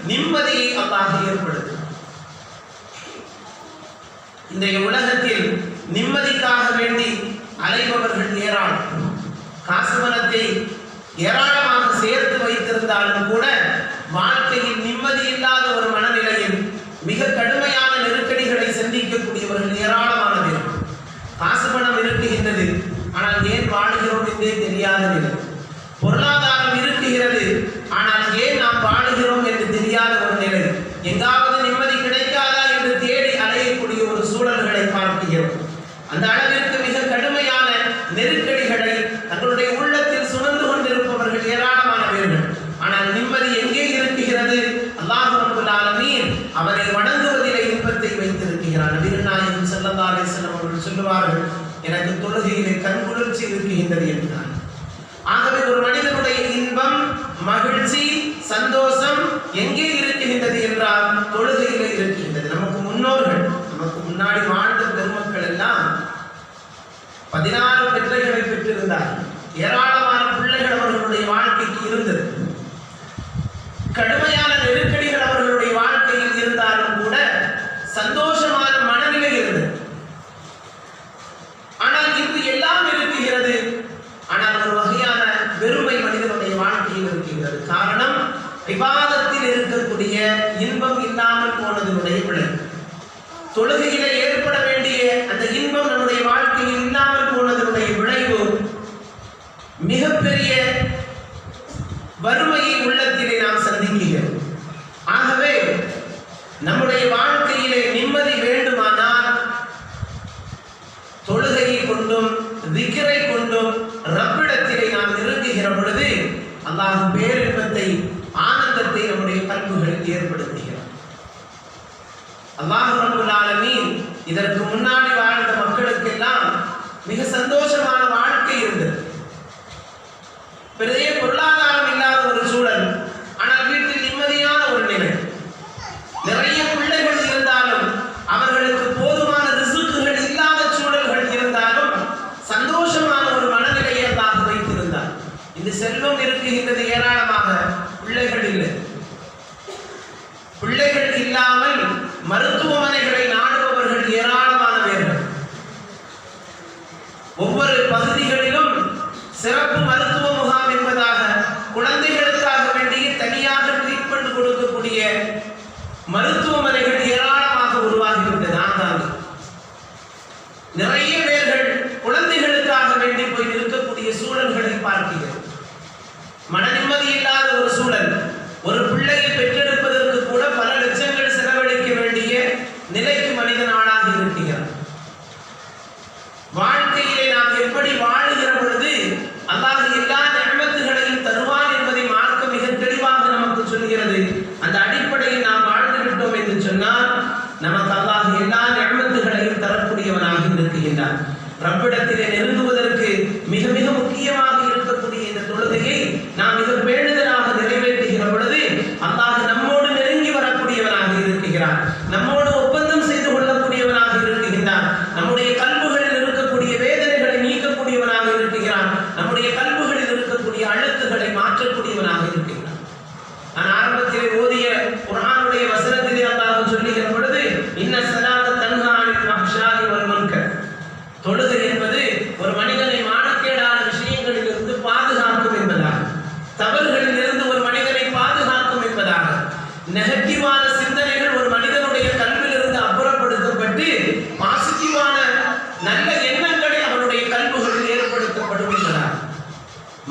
S1: நிம்மதியை அல்லாஹ் ஏற்படுத்தும். இந்த உலகத்தில் நிம்மதிக்காக வேண்டி அலைபவர்கள் ஏராளம். காசு பணத்தை ஏராளமாக சேர்த்து வைத்திருந்தாலும் கூட வாழ்க்கையில் நிம்மதி இல்லாத ஒரு மனநிலையில் மிக கடுமையான நெருக்கடிகளை சந்திக்கக்கூடியவர்கள் ஏராளமான பேர். காசு பணம் இருக்குகின்றது, ஆனால் ஏன் வாழுகிறோம் என்றே தெரியாத நிலை. பொருளாதாரம் இருக்குகிறது, ஆனால் ஏன் நாம் வாழுகிறோம் என்று தெரியாத ஒரு நிலை. எங்காவது நிம்மதி கிடைக்காதா என்று தேடி அலையக்கூடிய ஒரு சூழல்களை பார்க்கிறோம். அந்த அளவிற்கு மிக கடுமையான நெருக்கடிகளை தங்களுடைய உள்ளத்தில் சுமந்து கொண்டிருப்பவர்கள் ஏராளமான பேர்கள். ஆனால் நிம்மதி எங்கே இருக்குகிறது? அல்லாஹ் ரப்பல் ஆலமீன் அவரை வணங்குவதிலே இன்பத்தை வைத்திருக்கிறார். நபிகள் நாயகம் ஸல்லல்லாஹு அலைஹி வஸல்லம் அவர்கள் சொல்லுவார்கள், எனக்கு தொழுகையிலே கண்குளிர்ச்சி இருக்குகின்றது என்றார். ஆகவே ஒரு மனிதனுடைய இன்பம், மகிழ்ச்சி, சந்தோஷம் எங்கே இருக்குகின்றது என்றால் தொழுகையிலே இருக்கின்றது. நமக்கு முன்னோர்கள், நமக்கு முன்னாடி வாழ்ந்த பெருமக்கள் எல்லாம் 16 பெற்றைகளை பெற்றிருந்தார்கள். ஏராளமான பிள்ளைகள் அவர்களுடைய வாழ்க்கைக்கு இருந்தது. கடுமையான நெருக்கடிகள் அவர்களுடைய வாழ்க்கையில் இருந்தாலும் கூட சந்தோஷமான மனநிலை இருந்தது. ஆனால் இன்று எல்லாம் இருக்குகிறது, ஆனால் ஒரு வகையான வெறுமை மனிதனுடைய வாழ்க்கையில் இருக்கிறது. காரணம், இபாதத்தில் இருக்கக்கூடிய இன்பம் இல்லாமல் போனதனுடைய விளைவு. தொழுகையிலே ஏற்பட வேண்டிய அந்த இன்பம் நம்முடைய வாழ்க்கையில் இல்லாமல் போனதனுடைய விளைவு மிகப்பெரிய வறுமையை உள்ளத்திலே நாம் சந்திக்கிறோம். ஆகவே நம்முடைய வாழ்க்கையிலே நிம்மதி வேண்டுமானால் தொழுகையை கொண்டும் திக்ரை கொண்டும் ரப்பிடத்திலே நாம் நெருங்குகிற பொழுது அல்லாஹ் பேரின்பத்தை, ஆனந்தத்தை நம்முடைய கல்புகளுக்கு ஏற்படுத்துகிறார். அல்லாஹ் ரப்பல் ஆலமீன் இதற்கு முன்னாடி வாழ்ந்த மக்களுக்கெல்லாம் மிக சந்தோஷமான வாழ்க்கை இருந்தது. பெரிய பொருளாதாரம் இல்லாத ஒரு சூழல், ஆனால் வீட்டில் நிம்மதியான ஒரு நிலை. நிறைய பிள்ளைகள் இருந்தாலும் அவர்களுக்கு போதுமான ரிசுக்குகள் இல்லாத சூழல்கள் இருந்தாலும் சந்தோஷமான ஒரு மனநிலையை அல்லாஹ் வைத்திருந்தார். இந்த செல்வம் இருக்குகின்றது ஏராளமாக, பிள்ளைகள் இல்லை. பிள்ளைகள் இல்லாமல் மருத்துவமனைகளை நாடுபவர்கள் ஏராளமான பேர்கள். ஒவ்வொரு பகுதிகளிலும் சிறப்பு மருத்துவ முகாம் என்பதாக குழந்தைகளுக்காக வேண்டிய தனியாக ட்ரீட்மெண்ட் கொடுக்கக்கூடிய மருத்துவமனைகள் ஏராளமாக உருவாகிவிட்டது. ஆங்காங்கு நிறைய பேர்கள் குழந்தைகளுக்காக வேண்டி போய் இருக்கக்கூடிய சூழல்களை பார்க்கிறோம். மன நிம்மதி இல்லாத ஒரு சூழல். ஒரு பிள்ளையை பெற்றெடுப்பதற்கு கூட பல லட்சங்கள் செலவழிக்க வேண்டிய நிலைக்கு மனிதன் ஆளாகி இருக்கிறார். வாழ்க்கையிலே நாம் எப்படி வாழுகிற பொழுது அல்லாஹ் எல்லா நிஅமத்துகளையும் தருவான் என்பதை மார்க்கம் மிக தெளிவாக நமக்கு சொல்கிறது. அந்த அடிப்படையில் நாம் வாழ்ந்து விட்டோம் என்று சொன்னால் நமக்கு அல்லாஹ் எல்லா நிஅமத்துகளையும் தரக்கூடியவனாக இருக்கின்றான். ரப்பிடத்திலே நெருங்குவதற்கு மிக மிக முக்கியமாக இருக்கக்கூடிய இந்த தொழுகையை நாம் மிக பேணுதலாக நிறைவேற்றுகிற பொழுது அல்லாஹ் நம்மோடு நெருங்கி வரக்கூடியவனாக இருக்கிறான். நம்மோடு ஒப்பந்தம் செய்து கொள்ளக்கூடியவனாக இருக்கின்றான். நம்முடைய கல்புகளில் இருக்கக்கூடிய வேதனைகளை நீக்கக்கூடியவனாக இருக்கிறான். நம்முடைய கல்புகளில் இருக்கக்கூடிய அழுக்குகளை மாற்றக்கூடியவனாக இருக்கிறான். நான் ஆரம்பத்திலே ஓதிய குர்ஆனுடைய வசனத்திலே அல்லாஹ் சொல்லுகிற பொழுது இன்ன ஸலாத்த தன்ஹா அனில் ஃபஹ்ஷாஇ வல் முன்கர், தொழுகை என்பது ஒரு மனிதனை மானக்கேடான விஷயங்களில் இருந்து பாதுகாக்கும் என்பதாக, தவறுகளில் இருந்து ஒரு மனிதனை பாதுகாக்கும் என்பதாக, நெகட்டிவான சிந்தனைகள் ஒரு மனிதனுடைய கல்வியில் இருந்து அப்புறப்படுத்தப்பட்டு பாசிட்டிவான நல்ல எண்ணங்களை அவனுடைய கல்விகளில் ஏற்படுத்தப்படும் என்பதாக.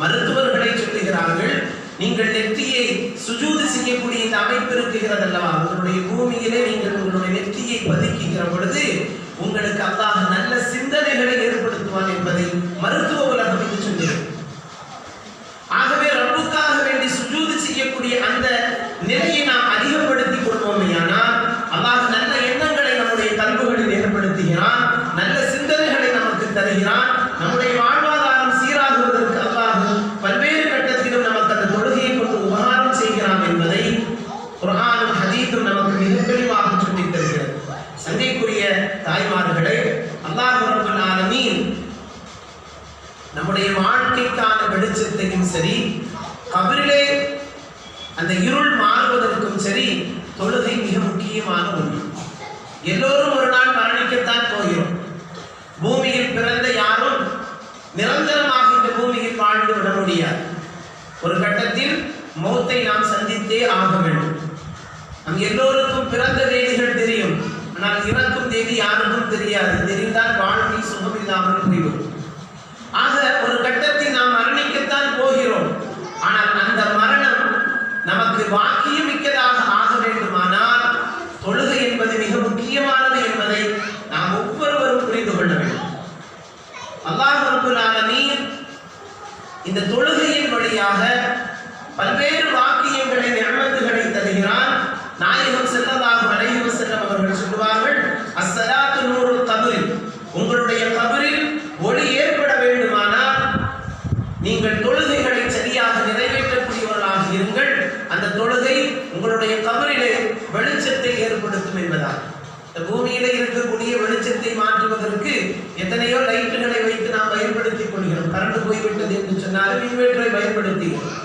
S1: மருத்துவர்களை சொல்லுகிறார்கள், நீங்கள் நெற்றியை சுஜூது செய்யக்கூடிய இந்த அமைப்பு இருக்கிறது அல்லவா, உங்களுடைய பூமியிலே நீங்கள் உங்களுடைய நெற்றியை பதிக்குகிற பொழுது உங்களுக்கு அல்லாஹ் நல்ல சிந்தனைகளை ஏற்படுத்துவான் என்பதை மருத்துவ உலகம் என்று சொல்கிறது. ஆகவே ரப்புக்காக வேண்டி சுஜூது செய்யக்கூடிய அந்த நிலையை நாம் அதிகப்படுத்திக் கொள்வோமேயானால் அல்லாஹ் நல்ல எண்ணங்களை நம்முடைய கல்புகளில் ஏற்படுத்துகிறான், நல்ல சிந்தனைகளை நமக்கு தருகிறான். நம்முடைய வாழ்வாதாரம் சீராகுவதற்கு அல்லாஹ் பல்வேறு கட்டத்திலும் நமக்கு அந்த தொழுகையை கொண்டு உபகாரம் செய்கிறான் என்பதை குர்ஆனும் ஹதீஸும் நமக்கு மிக தெளிவாக சொல்லித் தருகிறது. சங்கைக்குரிய தாய்மார்களே, அல்லாஹ் ரப்பல் ஆலமீன் நம்முடைய வாழ்க்கைக்கான வெளிச்சத்தையும் சரி, கபரிலே அந்த இருள் மாறுவதற்கும் சரி, எல்லோரும் ஒரு நாள் மரணிக்கத்தான் போகிறோம். பூமியில் பிறந்த யாரும் நிரந்தரமாக இந்த பூமியில் வாழ்ந்து விட முடியாது. ஒரு கட்டத்தில் மௌத்தை நாம் சந்தித்தே ஆக வேண்டும். நம் எல்லோருக்கும் பிறந்த தேதிகள் தெரியும், ஆனால் இறக்கும் தேதி யாருக்கும் தெரியாது. தெரிந்தால் வாழ்க்கை சுகமில்லாமல் போய்விடும். ஆக ஒரு கட்டத்தில் நாம் மரணிக்கத்தான் போகிறோம். ஆனால் அந்த மரணம் நமக்கு பாக்கியம் மிக்கதாக ஆக வேண்டுமானால் தொழுகை என்பது மிக முக்கியமானது என்பதை நாம் ஒவ்வொருவரும் புரிந்து கொள்ள வேண்டும். அல்லாஹ் ரப்பல் ஆலமீன் இந்த தொழுகையின் வழியாக பல்வேறு வாக்கியங்களை நிஅமத்துகளை தருகிறான். நாயகம் ஸல்லல்லாஹு அலைஹி வஸல்லம் அவர்கள் சொல்வார்கள், அஸ்ஸலாத்து நூருல் கப்ர், உங்களுடைய கபரில் ஒளி ஏற்பட வேண்டுமானால் நீங்கள் தொழுகைகளை சரியாக நிறைவேற்றக்கூடியவர்களாக இருங்கள். அந்த தொழுகை உங்களுடைய கபரிலே வெளிச்சத்தை ஏற்படுத்தும் என்பதால் இந்த பூமியிலே இருக்கக்கூடிய வெளிச்சத்தை மாற்றுவதற்கு எத்தனையோ லைட்டுகளை வைத்து நாம் பயன்படுத்திக் கொள்கிறோம். கரண்ட் போய்விட்டது என்று சொன்னாலும் இன்வெர்டரை பயன்படுத்துகிறோம்.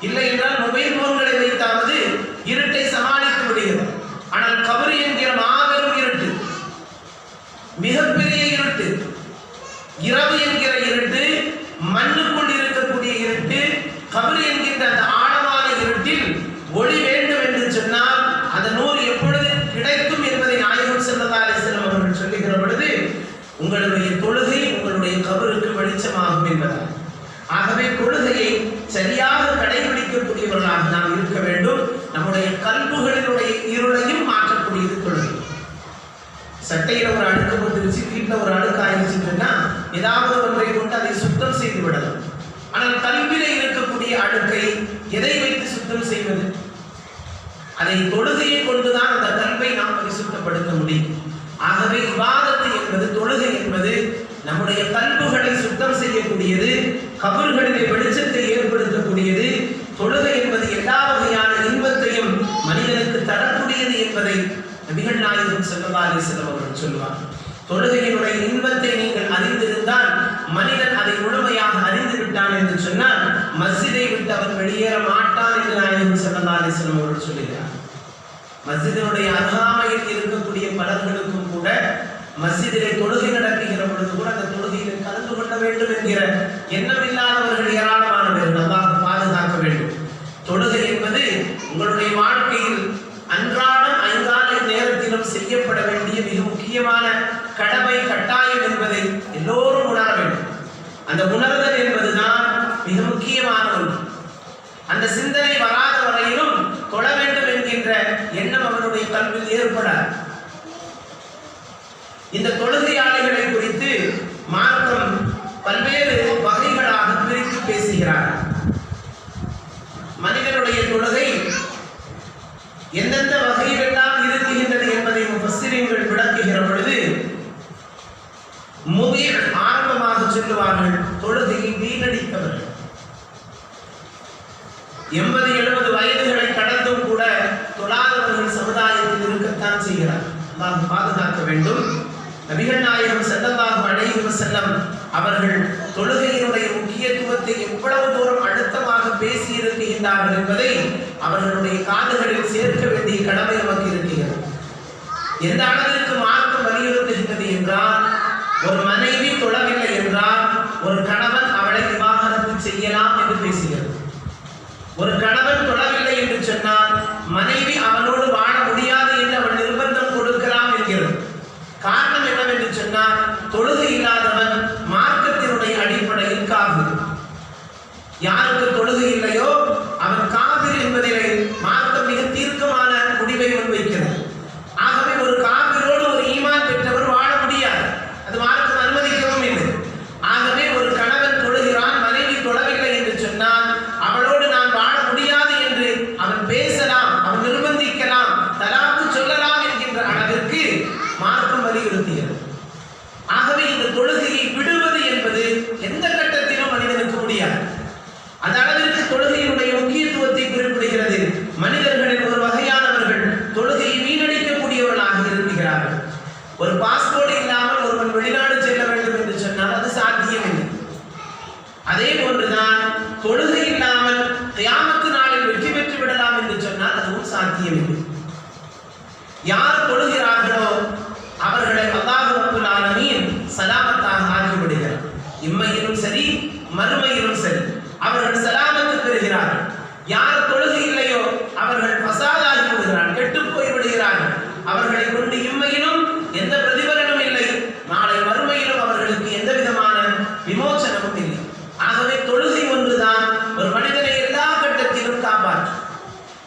S1: இல்லை என்றால் மொபைல் போன்களை வைத்தாவது இருட்டை சமாளித்து விடுகிறோம். ஆனால் கபர் என்கிற மாபெரும் இருட்டு, மிகப்பெரிய இருட்டு, இரவு என்கிற இருட்டு, மண்ணுக்குள் இருக்கக்கூடிய இருட்டு, கபர் என்கின்ற அந்த ஆழமான இருட்டில் ஒளி வேண்டும் என்று சொன்னால் அந்த நூறு எப்பொழுது கிடைக்கும் என்பதை நாயகம் ஸல்லல்லாஹு அலைஹி வஸல்லம் அவர்கள் சொல்லுகிற பொழுது உங்களுடைய தொழுகை உங்களுடைய கபருக்கு வெளிச்சமாகும் என்பதால். ஆகவே தொழுகையை சரியாக கடைபிடிக்கக்கூடியவர்களாக நாம் இருக்க வேண்டும். நம்முடைய கல்புகளினுடைய இருளையும் மாற்றக்கூடியது தொழுகை. சட்டையில ஒரு அழுக்கு போட்டுருச்சு, வீட்டில் ஒரு அழுக்கு ஆயிடுச்சுன்னா ஏதாவது ஒன்றை கொண்டு அதை சுத்தம் செய்து விடலாம். ஆனால் கல்வியில இருக்கக்கூடிய அழுக்கை எதை வைத்து சுத்தம் செய்வது? அதை தொழுகையை கொண்டுதான் அந்த கல்வை நாம் பரிசுத்தப்படுத்த முடியும். ஆகவே இபாதத்து என்பது, தொழுகை என்பது நம்முடைய கல்புகளை சுத்தம் செய்யக்கூடியது, கபர்களிலே வெளிச்சத்தை ஏற்படுத்தக்கூடியது. தொழுகை என்பது எல்லா வகையான இன்பத்தையும் மனிதனுக்கு தரக்கூடியது என்பதை நபிகள் நாயகம் ஸல்லல்லாஹு அலைஹி வஸல்லம் அவர்கள் சொல்வார். தொழுகையினுடைய இன்பத்தை நீங்கள் அறிந்திருந்தால் மனிதன் அதை முழுமையாக அறிந்து விட்டான் என்று சொன்னால் மஸ்ஜிதை விட்டு அவன் வெளியேற மாட்டான் என்று நாயகம் ஸல்லல்லாஹு அலைஹி வஸல்லம் அவர்கள் சொல்கிறார். மஸ்ஜிதினுடைய அருகாமையில் இருக்கக்கூடிய பலர்களுக்கும் கூட மஸ்ஜிதிலே தொழுகை நடக்குகிற பொழுது கூட அந்த தொழுகையில் கலந்து கொள்ள வேண்டும் என்கிற எண்ணம் இல்லாதவர்கள் ஏராளமானவர்கள். அல்லாஹ் பாதுகாக்க வேண்டும். தொழுகை என்பது உங்களுடைய வாழ்க்கையில் அன்றாடம் 5 நேரத்திலும் செய்யப்பட வேண்டிய மிக முக்கியமான கடமை, கட்டாயம் என்பதை எல்லோரும் உணர வேண்டும். அந்த உணர்தல் என்பதுதான் மிக முக்கியமான ஒன்று. அந்த சிந்தனை வராத வரையிலும் தொழ வேண்டும் என்கின்ற எண்ணம் அவனுடைய கல்வியில் ஏற்படாது. இந்த தொழுகையாளிகளை குறித்து மார்க்கம் பல்வேறு வகைகளாக பிரித்து பேசுகிறார். மனிதனுடைய தொழுகை எந்தெந்த வகையிலெல்லாம் இருக்குகின்றது என்பதை முஃபஸ்ஸிரீன்கள் விளக்குகிற பொழுது முதீர் ஆரம்பமாக சொல்லுவார்கள், தொழுகையை வீணடித்தவர்கள். 80-70 வயதுகளை கடந்தும் கூட தொழாதவர்கள் சமுதாயத்தில் இருக்கத்தான் செய்கிறார். அல்லாஹ் பாதுகாக்க வேண்டும். நபிகள் நாயகம் ஸல்லல்லாஹு அலைஹி வஸல்லம் அவர்கள் தொழுகையினுடைய முக்கியத்துவத்தை எவ்வளவு தூரம் அழுத்தமாக பேசி இருக்கின்றார்கள் என்பதை அவர்களுடைய காதுகளில் சேர்க்க வேண்டிய கடமை நமக்கு இருக்கிறது. எந்த அளவிற்கு மார்க்கம் வலியுறுத்துகின்றது என்றால், ஒரு மனைவி தொழவில்லை என்றால் ஒரு கணவன் அவளை விவாகரத்து செய்யலாம் என்று பேசுகிறது. ஒரு கணவன் தொழவில்லை என்று சொன்னால் மனைவி அவனோடு வாழ முடியாது என்று அவள் நிர்பந்தம் கொடுக்கலாம் என்கிறது. காரணம் என்னவென்று சொன்னால், தொழுகை இல்லாதவன் மார்க்கத்தினுடைய அடிப்படையில் காஃபிர். யாருக்கு தொழுகை இல்லையோ அவன் காஃபிர் என்பதிலே மார்க்கம் மிக தீர்க்கமான முடிவை முன்வைக்கிறது. ஆகவே ஒரு காஃபிரோடு ஒரு மறுமையிலும் சரி அவர்கள் சலாமத்து பெறுகிறார்கள். யார் தொழுகை இல்லையோ அவர்கள் பசாதாகி விடுகிறார்கள், கெட்டு போய் விடுகிறார்கள். அவர்களை கொண்டு இம்மையிலும் எந்த பிரதிபலனும் இல்லை, நாளை மறுமையிலும் அவர்களுக்கு எந்த விதமான விமோசனமும் இல்லை. ஆகவே தொழுகை ஒன்றுதான் ஒரு மனிதனை எல்லா கட்டத்திலும் காப்பாற்றும்.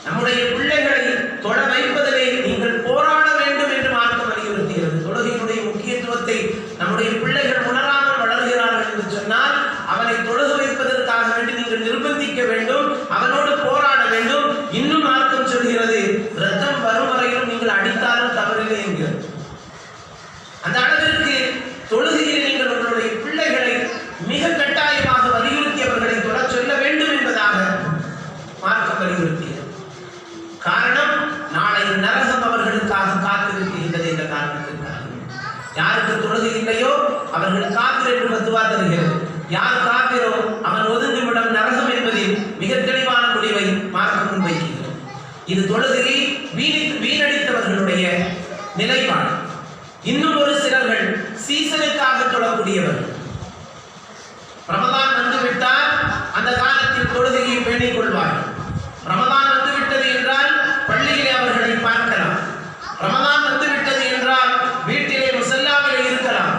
S1: நம்முடைய பிள்ளைகளை தொழ வைப்பதிலே நீங்கள் போராட வேண்டும் என்று மார்க்கம் வலியுறுத்துகிறது. தொழுகையினுடைய முக்கியத்துவத்தை நம்முடைய பிள்ளைகள் உணராமல் வளர்கிறார்கள் என்று சொன்னால் அவனை தொழுக வைப்பதற்காக வேண்டி நீங்கள் நிர்பந்திக்க வேண்டும், அவனோடு போராட வேண்டும். இன்னும் மார்க்கம் சொல்கிறது, ரத்தம் வரும் வரையிலும் நீங்கள் அடித்தாலும் தவறில்லை என்கிறது. அந்த அளவிற்கு தொழுகையில் நீங்கள் உங்களுடைய பிள்ளைகளை மிக கட்டாயமாக வலியுறுத்தி அவர்களை தொழ சொல்ல வேண்டும் என்பதாக மார்க்கம் வலியுறுத்தியது. காரணம், நாளை நரகம் அவர்களுக்காக காத்திருக்கின்றது என்ற காரணத்திற்காக. யாருக்கு தொழுகை இல்லையோ அவர்கள் காத்திர என்று பத்துவா தருகிறது. யார் காத்திரோ அவன் ஒதுங்குமிடம் நரகம் என்பதில் மிக தெளிவான முடிவை மார்க்கம் முன்வைக்கிறது. இது தொழுகையை வீணடித்தவர்களுடைய நிலைப்பாடு. இன்னும் ஒரு சிலர்கள் சீசனுக்காக தொழக்கூடியவர்கள். ரமதான் வந்துவிட்டால் அந்த காலத்தில் தொழுகையை பேணிக் கொள்வார்கள். ரமதான் வந்துவிட்டது என்றால் பள்ளியிலே அவர்களை பார்க்கலாம். ரமதான் வந்துவிட்டது என்றால் வீட்டிலே முசல்லாவிலே இருக்கலாம்.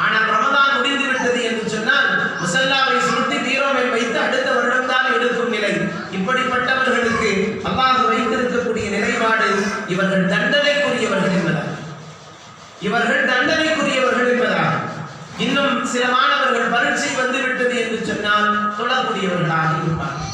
S1: ஆனால் ரமதான் முடிந்து விட்டது என்று சொன்னால் முசல்லாவை சுருட்டி தீரோவில் வைத்து அடுத்த வருடம் தான் எடுக்கும் நிலை. இப்படிப்பட்டவர்களுக்கு அல்லாஹ் வைத்திருக்கக்கூடிய நிலைப்பாடு இவர்கள் தண்டனைக்குரியவர்கள் என்பதால், இவர்கள் தண்டனைக்குரியவர்கள் என்பதால். இன்னும் சில மாணவர்கள் பரீட்சை வந்துவிட்டது என்று சொன்னால் தொழக்கூடியவர்களாக இருப்பார்கள்.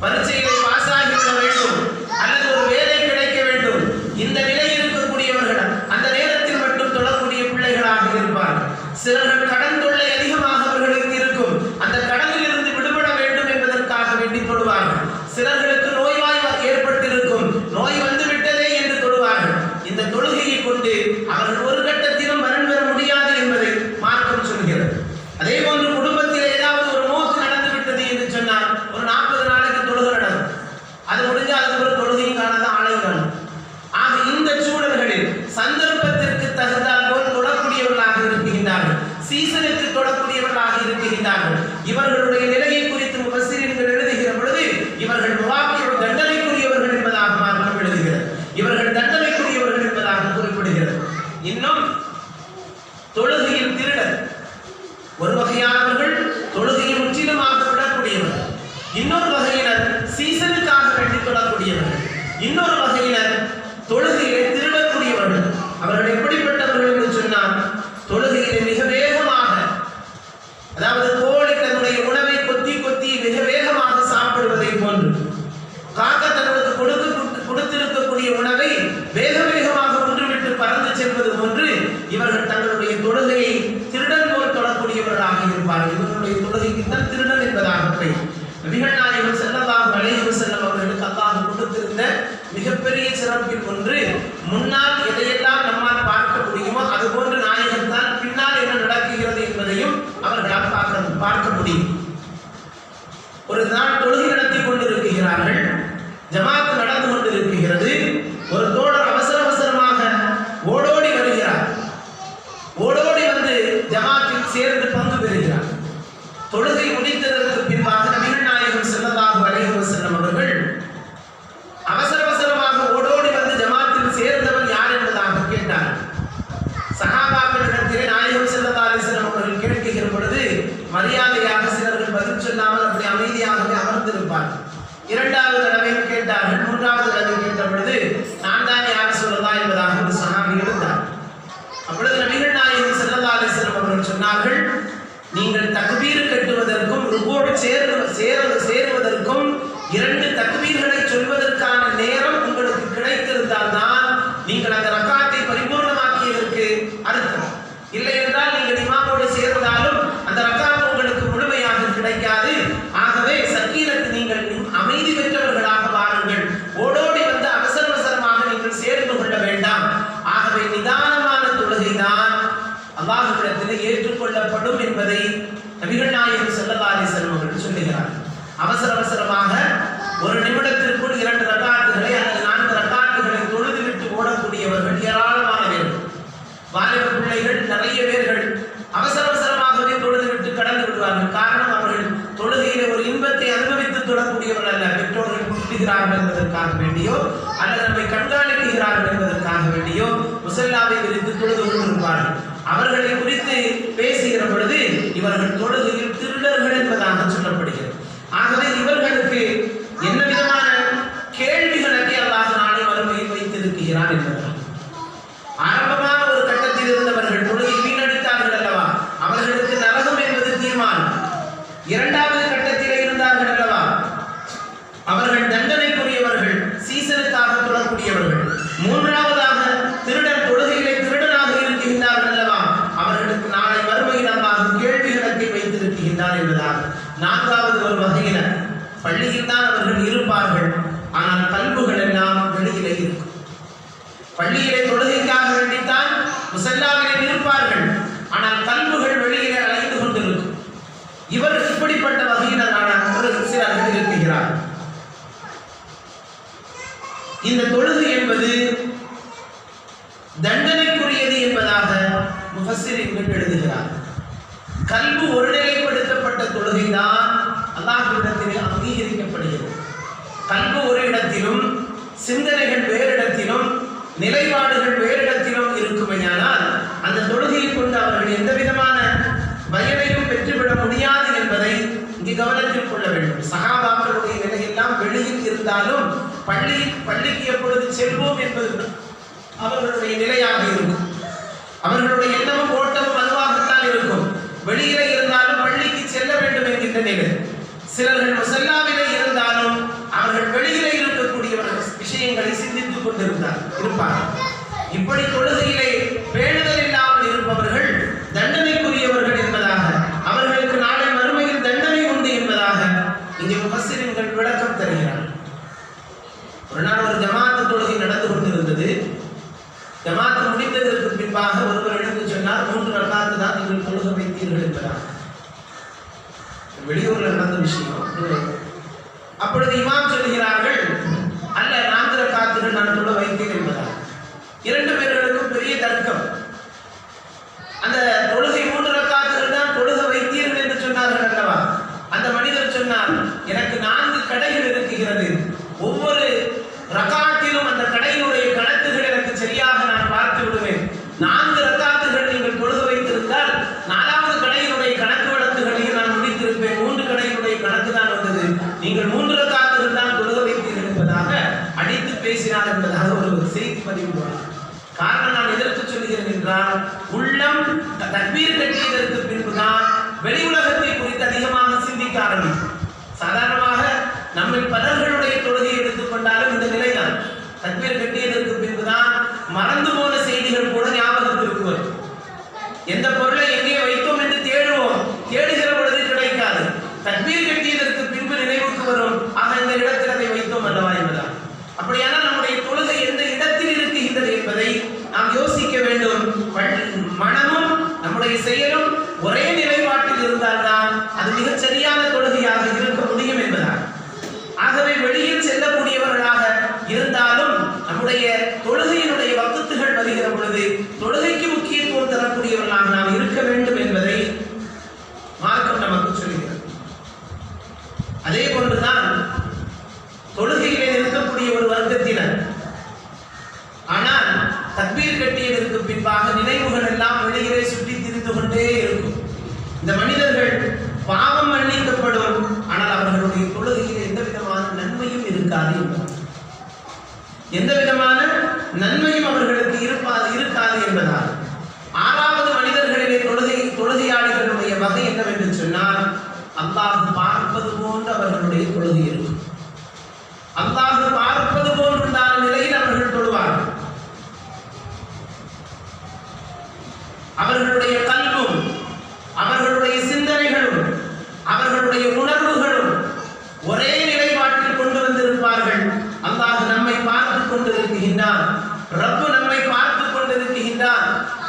S1: பரீட்சைகளை பாஸ் ஆகிவிட வேண்டும் அல்லது ஒரு வேலை கிடைக்க வேண்டும், இந்த நிலை இருக்கக்கூடியவர்கள் அந்த நேரத்தில் மட்டும் தொழக்கூடிய பிள்ளைகளாக இருப்பார்கள். சிலர்கள் கடன் தொல்லை அதிகமாக அவர்களுக்கு இருக்கும், அந்த கடனில் இருந்து விடுபட வேண்டும் என்பதற்காக வேண்டி தொழுவார்கள். சிலர்களுக்கு நோய்வாய் ஏற்பட்டிருக்கும், நோய் வந்து விட்டதே என்று தொழுவார்கள். இந்த தொழுகையை கொண்டு அவர்கள் ஒரு கட்டத்திலும் வரன் பெற முடியாது என்பதை மார்க்கம் சொல்கிறது. அதே போன்று குடும்பத்தில் ஏதாவது ஒரு மோசம் நடந்து விட்டது என்று சொன்னால் ஒரு 40 நாளைக்கு தொழுகை நடக்கும். அது முடிஞ்சால் அதுக்கு ஒரு தொழுகையும் காணாத ஆலையும் காணும். ஆக இந்த சூழல்களில் சந்தர்ப்பத்திற்கு தகுந்தால் போல் தொடக்கூடியவர்களாக இருக்கின்றார்கள், சீசனுக்கு தொடக்கூடியவர்களாக இருக்கின்றார்கள். இவர்களுடைய நிலையை குறித்து முஃபஸ்ஸிரீன்கள் எழுதுகிற பொழுது இவர்கள் முவாக்கிய தண்டனைக்குரியவர்கள் என்பதாக மார்க்கம் எழுதுகிறது. இவர்கள் தண்டனைக்குரியவர்கள் என்பதாக குறிப்பிடுகிறது. இன்னும் தொழுகையில் திருடர் ஒரு வகையானவர்கள், தொழுகையை முற்றிலுமாக விடக்கூடியவர்கள். இன்னொரு வகையினர் சீசனுக்காக வேண்டி தொழக்கூடியவர்கள். இன்னொரு வகையினர் தொழுகையை திருடக்கூடியவர்கள். அவர்கள் எப்படிப்பட்டவர்கள் என்று சொன்னால், தொழுகையிலே மிக வேகமாக, அதாவது கோழி தன்னுடைய உணவை கொத்தி கொத்தி மிக வேகமாக சாப்பிடுவதை போன்று, காக்க தனக்கு கொடுத்திருக்கக்கூடிய உணவை வேக வேகமாக ஒன்றுவிட்டு பறந்து செல்வது போன்று இவர்கள் தங்களுடைய தொழுகையை திருடன் போல் தொழக்கூடியவர்களாக இருப்பார்கள். இவர்களுடைய தொழுகைக்கு தான் திருடன் என்பதாக பெயர். நபிகள் நாயகம் ஸல்லல்லாஹு அலைஹி வஸல்லம் அவர்களுக்கு அல்லாஹ் கொடுத்திருந்த மிகப்பெரிய சிறப்பில் ஒன்று, முன்னால் எதையெல்லாம் நம்மால் பார்க்க முடியுமோ அதுபோன்று நாயகம் தான் பின்னால் என்ன நடக்குகிறது என்பதையும் அவர்களால் பார்க்க முடியும். ஒரு நாள் தொழுகை நடத்தி கொண்டிருக்கிறார்கள், ஜமாத் நடந்து கொண்டிருக்கிறது. ஒரு தோழர் அவசர அவசரமாக ஓடோடி வருகிறார். ஓடோடி வந்து ஜமாத்தில் சேர்ந்து பங்கு பெறுகிறார். தொழுகை முடித்ததற்கு பின்பாக நபிகள் நாயகம் ஸல்லல்லாஹு அலைஹி வஸல்லம் அவர்கள் அவசர அவசரமாக ஓடோடி வந்து ஜமாத்தில் சேர்ந்தவர் யார் என்பதாக கேட்டார். சஹாபாக்களிடத்திலே நாயகம் ஸல்லல்லாஹு அலைஹி வஸல்லம் அவர்கள் கேட்கிற பொழுது மரியாதையாக சிலர்கள் பதில் சொல்லாமல் அப்படி அமைதியாகவே அமர்ந்திருப்பார்கள். இரண்டாவது தடவையும் கேட்டார்கள். மூன்றாவது தடவை கேட்ட பொழுது நான் தான் யார் சொல்லலாம் என்பதாக ஒரு சஹாபி எழுந்தார். அப்பொழுது நபிகள் நாயகம் ஸல்லல்லாஹு அலைஹி வஸல்லம் அவர்கள் சொன்னார்கள், நீங்கள் தக்பீர் கட்டுவதற்கும் ருகூஅ் சேருவதற்கும் 2 தக்பீர்களை சொல்வதற்கான நேரம் உங்களுக்கு கிடைத்திருந்தால் தான் நீங்கள் அந்த ரக்காத்தை பரிபூர்ணமாக்கியதற்கு அர்த்தம். இல்லை என்றால் நீங்கள் இமாமோடு சேர்வதாலும் அந்த ரக்காத் உங்களுக்கு முழுமையாக கிடைக்காது. ஆகவே சக்கீனத்து நீங்கள் அமைதி பெற்றவர்களாக வாருங்கள், ஓடோடி வந்து அவசர அவசரமாக நீங்கள் சேர்ந்து கொள்ள வேண்டாம். ஆகவே நிதானமான தொழுகைதான் அல்லாஹ்விடத்தில் ஏற்றுக்கொள்ளப்படும் என்பதை நபிகள் நாயகம் ஸல்லல்லாஹு அலைஹி வஸல்லம் அவர்கள் சொல்லுகிறார். அவசர அவசரமாக ஒரு நிமிடத்திற்குள் 2 ரக்காத்துகளை அல்லது 4 ரக்காத்துகளை தொழுதுவிட்டு ஓடக்கூடியவர்கள் ஊட்டுகிறார்கள் என்பதற்காக வேண்டியோ அல்லது நம்மை கண்காணிக்கிறார்கள் என்பதற்காக வேண்டியோ முசல்லாவை விரித்து தொழுது கொண்டிருப்பார்கள். அவர்களை குறித்து பேசுகிற பொழுது இவர்கள் தொழுகையில் திருடர்கள் என்பதாக சொல்லப்படுகிறது. ஆகவே இவர்களுக்கு என்ன விதமான கேள்விகளுக்கு அல்லாஹ் நாளை மறுமையில் வைத்திருக்கிறார் என்பதால் ஆரம்பமான ஒரு கட்டத்தில் இருந்தவர்கள் தொழுகை வீணடித்தார்கள் அல்லவா, அவர்களுக்கு நரகம் என்பது தீர்மானம். இரண்டாவது கட்டத்தில் இருந்தார்கள் அல்லவா, அவர்கள் தண்டனைக்குரியவர்கள், சீசனுக்காக தொழக்கூடியவர்கள். மூன்றாவதாக திருடன், தொழுகையிலே திருடனாக இருக்கின்றார்கள் அல்லவா, அவர்களுக்கு நாளை மறுமையில் அல்லாஹ் கேள்விகளுக்கு வைத்திருக்கின்றார் என்பதால் நான்காவது ஒரு வகையினர் பள்ளியில் தான் அவர்கள் இருப்பார்கள், ஆனால் கல்புகள் எல்லாம் வெளியிலே இருக்கும். பள்ளியிலே தொழுகைக்காக வேண்டித்தான் முசல்லாவிலே இருப்பார்கள், ஆனால் கல்புகள் வெளியிலே அலைந்து கொண்டிருக்கும். இவர் இப்படிப்பட்ட வகையினரான ஒரு சிலர்கள் இருக்கிறார். இந்த தொழுகை என்பது தண்டனைக்குரியது என்பதாக முஃபஸ்ஸிரீன்கள் எழுதுகிறார். கல்பு ஒருநிலைப்படுத்தப்பட்ட தொழுகைதான் அல்லாஹ்விடத்தில் அங்கீகரிக்கப்படுகிறது. கல்பு ஒரு இடத்திலும் சிந்தனைகள் வேறு இடத்திலும் நிலைப்பாடுகள் வேறு இடத்திலும் இருக்குமையானால் அந்த தொழுகையை கொண்டு அவர்கள் எந்த விதமான பயனையும் பெற்றுவிட முடியாது என்பதை இங்கு கவனத்தில் கொள்ள வேண்டும். சஹாபாக்களுடைய நிலையெல்லாம் வெளியில் இருந்தாலும் பள்ளிக்கு எப்பொழுது செல்வோம் என்பது அவர்களுடைய நிலையாக இருக்கும். அவர்களுடைய எண்ணமும் ஓட்டமும் அதுவாகத்தான் இருக்கும். வெளியிலே இருந்தாலும் பள்ளிக்கு செல்ல வேண்டும் என்கின்ற நிலை. சிலர்கள் முசல்லாவிலே இருந்தாலும் அவர்கள் வெளியிலே இருக்கக்கூடிய விஷயங்களை சிந்தித்துக் கொண்டிருப்பார்கள். இப்படி தொழுகையிலே பேணுதல் இல்லாமல் இருப்பவர்கள் தண்டனைக்குரியவர்கள் என்பதாக, அவர்களுக்கு நாளை மறுமையில் தண்டனை உண்டு என்பதாக இங்கே முஃபஸ்ஸிரீன்கள் விளக்கம் தருகிறார்கள். ஒரு நாள் ஒரு ஜமாத்து தொழுகை நடந்து கொண்டிருந்தது. ஜமாத்து முடிந்ததற்கு பின்பாக ஒருவர் எழுந்து சொன்னார், 3 ரக்காத்து தான் நீங்கள் தொழுகை வைத்தீர்கள் என்பதாக. வெளியூர்ல நடந்த விஷயம். அப்பொழுது இமாம் சொல்கிறார்கள், அல்ல 4 ரக்காத்துகள் நான் தொழ வைத்தேன் என்பதாக. 2 பேர்களுக்கும் பெரிய தர்க்கம். அந்த தொழுகை 3 ரக்காத்துகள் தான் தொழுக வைத்தீர்கள் என்று சொன்னார்கள் அல்லவா. அந்த மனிதர் சொன்னார், எனக்கு 4 கடைகள் இருக்குகிறது, ஒவ்வொரு ரக்காத்திலும் அந்த கடையினுடைய கணக்குகள் எனக்கு சரியாக நான் பார்த்து விடுவேன். 4 ரக்காத்துகள் நீங்கள் தொழுக வைத்திருந்தால் 4வது கடையினுடைய கணக்கு வழக்குகளையும் நான் முடித்திருப்பேன். 3 கடையினுடைய கணக்கு தான் வந்தது, நீங்கள் 3 ரக்காத்துகள் தான் தொழுக வைத்தீர்கள் என்பதாக அடித்து பேசினார் என்பதாக ஒரு செய்தி பதிவுள்ளார். காரணம் நான் எதற்கு சொல்கிறேன் என்றால், உள்ளம் தக்பீர் கட்டியதற்கு பின்புதான் வெளி உலகத்தை குறித்து அதிகமாக சிந்திக்க ஆரம்பிக்கும். சாதாரணமாக நம்ம பலர்களுடைய தொழுகையை எடுத்துக்கொண்டாலும் இந்த நிலைதான். தக்பீர் கட்டியதற்கு பின்புதான் மறந்து போன செய்திகள் கூட ஞாபகத்திற்கு வரும். எந்த பொருளை எங்கே வைத்தோம் என்று தேடுவோம், தேடுகிற பொழுது கிடைக்காது. தக்பீர் கட்டியதற்கு பின்பு நினைவுக்கு வரும், ஆக இந்த இடத்தில் அதை வைத்தோம் அல்லவா என்பதால். அப்படியானால் நம்முடைய தொழுகை எந்த இடத்தில் இருக்குகின்றது என்பதை நாம் யோசிக்க வேண்டும். மனமும் நம்முடைய செயலும் ஒரே நிலைப்பாட்டில் இருந்தால்தான் அது மிகச் சரியான தொழுகையாக இருக்க முடியும் என்பதால். ஆகவே வெளியில் செல்லக்கூடியவர்களாக இருந்தாலும் நம்முடைய தொழுகையினுடைய வக்துகள் வருகிற பொழுது தொழுகைக்கு முக்கியத்துவம் தரக்கூடியவர்களாக நாம் இருக்க வேண்டும் என்பதை மார்க்கம் நமக்கு சொல்கிறது. அதே போன்றுதான் தொழுகையிலே இருக்கக்கூடிய ஒரு வர்க்கத்தினர், ஆனால் தக்பீர் கட்டியதற்கு பின்பாக நினைவுகள் எல்லாம் வெளியிலே சுற்றி திரிந்து கொண்டே இருக்கும். இந்த மனிதர்கள் பாவம் மன்னிக்கப்படும், ஆனால் அவர்களுடைய தொழுகையில் எந்த விதமான நன்மையும் இருக்காது என்பதால், எந்த விதமான நன்மையும் அவர்களுக்கு இருக்காது என்பதால் 6வது மனிதர்களிலே தொழுகையாளிகளுடைய வகை என்னவென்று சொன்னால், அல்லாஹ் பார்ப்பது போன்று அவர்களுடைய தொழுகை இருக்கும். அல்லாஹ் பார்ப்பது போன்றுண்டான நிலையில் அவர்கள் தொழுவார்கள். அவர்களுடைய கல்வும் அவர்களுடைய சிந்தனைகளும் அவர்களுடைய உணர்வுகளும் ஒரே நிலைப்பாட்டில் கொண்டு வந்திருப்பார்கள். அல்லாஹ் நம்மை பார்த்து கொண்டிருக்கின்றான், ரப்பு நம்மை பார்த்து கொண்டிருக்கின்றான்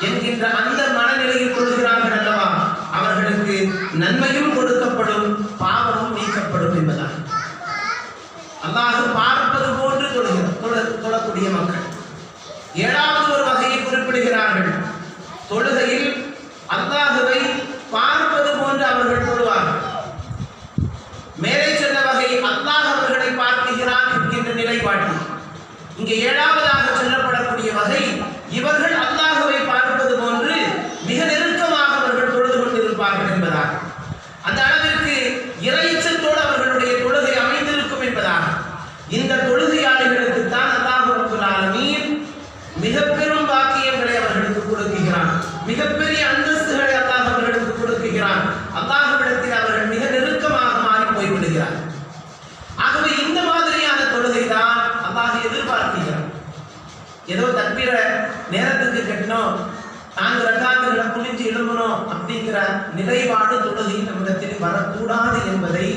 S1: என்கின்ற அந்த மனநிலையில் கொள்கிறார்கள் அல்லவா, அவர்களுக்கு நன்மையும் கொடுக்கப்படும், பாவமும் நீக்கப்படும் என்பதால் அல்லாஹ் பார்ப்பது போன்று தொழக்கூடிய மக்கள். 7வது ஒரு வகையை குறிப்பிடுகிறார்கள். தொழுகையில் அல்லாஹ்வை பார்ப்பது போன்று அவர்கள் தொழுவார்கள். மேலே சொன்ன வகை அல்லாஹ் அவர்களை பார்க்கிறான் இங்கே ஏழாவதாக சொல்லப்படக்கூடிய வகை, இவர்கள் அல்லாஹ்வை பார்ப்பது போன்று மிக நெருக்கமாக அவர்கள் தொழுது கொண்டிருப்பார்கள் என்பதாக, அந்த அளவிற்கு இறைச்சத்தோடு அவர்களுடைய தொழுகை அமைந்திருக்கும் என்பதாக. இந்த தொழுகையாளிகளுக்கு தான் அல்லாஹ் ரப்பல் ஆலமீன் மிக பெரும் பாக்கியங்களை அவர்களுக்கு கொடுக்கிறான், மிகப்பெரிய அந்தஸ்துகளை அல்லாஹ் அவர்களுக்கு கொடுக்கிறான். அல்லாஹ்விடத்தில் அவர்கள் மிக நெருக்கமாக மாறி போய்விடுகிறார். ஆகவே இந்த மாதிரியான தொழுகை தான் அல்லாஹ் எதிர்பார்க்கிறான். ஏதோ தக்பீர நேரத்துக்கு கட்டணும், 4 ரக்காத்துகளை புரிஞ்சு எழும்பணும் அப்படிங்கிற நிலைப்பாடு தொழுகை நம்மிடத்தில் வரக்கூடாது என்பதை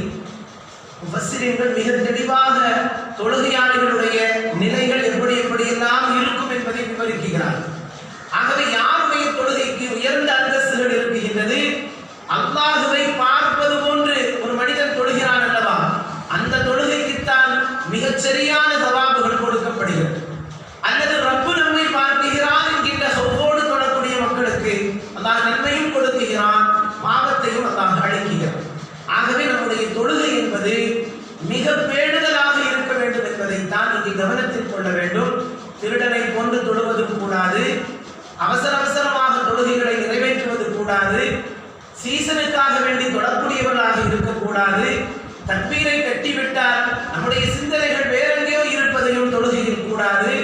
S1: முஃபஸ்ஸிரீன்கள் மிக தெளிவாக தொழுகையாளிகளுடைய நிலைகள் எப்படியெல்லாம் இருக்கும் என்பதை விவரிக்கிறார். ஆகவே யாருடைய தொழுகைக்கு உயர்ந்த அந்தஸ்துகள் இருக்குகின்றது? அல்லாஹ்வை பார்ப்பது போன்று ஒரு மனிதன் தொழுகிறான் அல்லவா, அந்த தொழுகைக்குத்தான் மிகச் சரியான சவாபுகள் கொடுக்கப்படுகிறது. அல்லது ரப்பு நம்மை பார்க்கிறான் என்கின்ற சொவோடு தொழக்கூடிய மக்களுக்கு அல்லாஹ் நன்மையும் கொடுக்கிறான், பாவத்தையும் அல்லாஹ் அழிக்கிறான். ஆகவே நம்முடைய தொழுகை என்பது மிக பேணுதலாக இருக்க வேண்டும் என்பதைத்தான் இங்கே கவனத்தில் கொள்ள வேண்டும். திருடனை போன்று தொழுவதும் கூடாது, அவசரமாக தொழுகைகளை நிறைவேற்றுவது கூடாது, சீசனுக்காக வேண்டி தொழக்கூடியவர்களாக இருக்கக்கூடாது, தக்பீரை கட்டிவிட்டால் நம்முடைய சிந்தனைகள் வேறெங்கேயோ இருப்பதையும் தொழுகையில் கூடாது,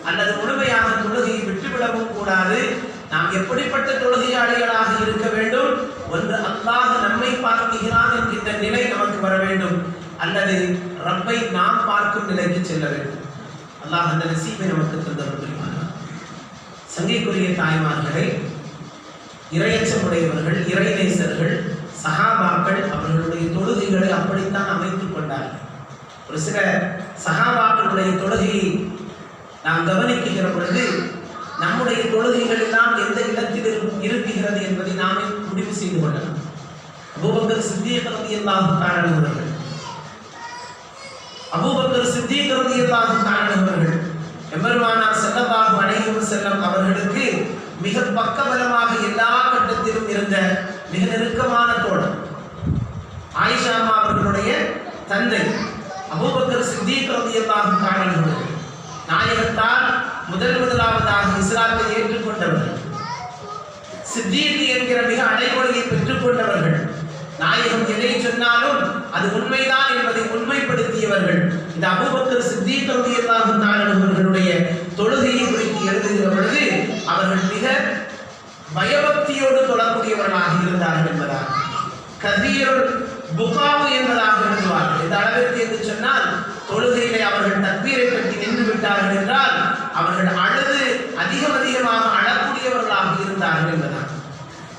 S1: அல்லது முழுமையாக தொழுகையை விட்டுவிடவும் கூடாது. நாம் எப்படிப்பட்ட தொழுகையாளிகளாக இருக்க வேண்டும்? ஒன்று அல்லாஹ் நம்மை பார்க்கிறான் என்கின்ற நிலை நமக்கு வர வேண்டும், அல்லது ரப்பை நாம் பார்க்கும் நிலைக்கு செல்ல வேண்டும். அல்லாஹ் அந்த நசீபை நமக்கு தந்தருள் புரிவானாக. சங்கைக்குரிய தாய்மார்களே, இறையச்சமுடையவர்கள், இறைநேசர்கள், சஹாபாக்கள் அவர்களுடைய தொழுகைகளை அப்படித்தான் அமைத்துக் கொண்டார்கள். ஒரு சில சஹாபாக்களுடைய தொழுகையை நாம் கவனிக்கிற பொழுது நம்முடைய தொழுகைகள் எல்லாம் எந்த இடத்தில் இருக்குகிறது என்பதை நாமே முடிவு செய்து கொள்ளலாம். அபூபக்கர் சித்தீக் ரலியல்லாஹு தஆலா அவர்கள், அபூபக்கர் சித்தீக் ரலியல்லாஹு தஆலா அவர்கள் எம்பெருமானார் ஸல்லல்லாஹு அலைஹி வஸல்லம் அவர்களுக்கு மிக பக்கபலமாக எல்லா கட்டத்திலும் இருந்த மிக நெருக்கமான தோழர். ஆயிஷா அம்மா அவர்களுடைய தந்தை அபூபக்கர் சித்தீக் ரலியல்லாஹு தஆலா அவர்கள் நாயகத்தால் முதலாவதாக இஸ்லாத்தை ஏற்றுக்கொண்டவர்கள், சித்தீக் என்கிற மிக அடைமொழியை பெற்றுக் கொண்டவர்கள், நாயகம் எதை சொன்னாலும் அது உண்மைதான் என்பதை உண்மைப்படுத்தியவர்கள். இந்த அபூபக்கர் சித்தீக் ரலியல்லாஹு தஆலா அவர்களுடைய தொழுகையை குறித்து எழுதுகிற பொழுது அவர்கள் மிக பயபக்தியோடு தொழக்கூடியவர்களாக இருந்தார்கள் என்பதாக, கதீருல் புகாவு என்பதாக எழுதுவார்கள். இந்த அளவிற்கு என்று சொன்னால் தொழுகையிலே அவர்கள் தக்பீரை கட்டி நின்று விட்டார்கள் என்றால் அவர்கள் அழுது அதிகமாக அழக்கூடியவர்களாக இருந்தார்கள் என்பதாக.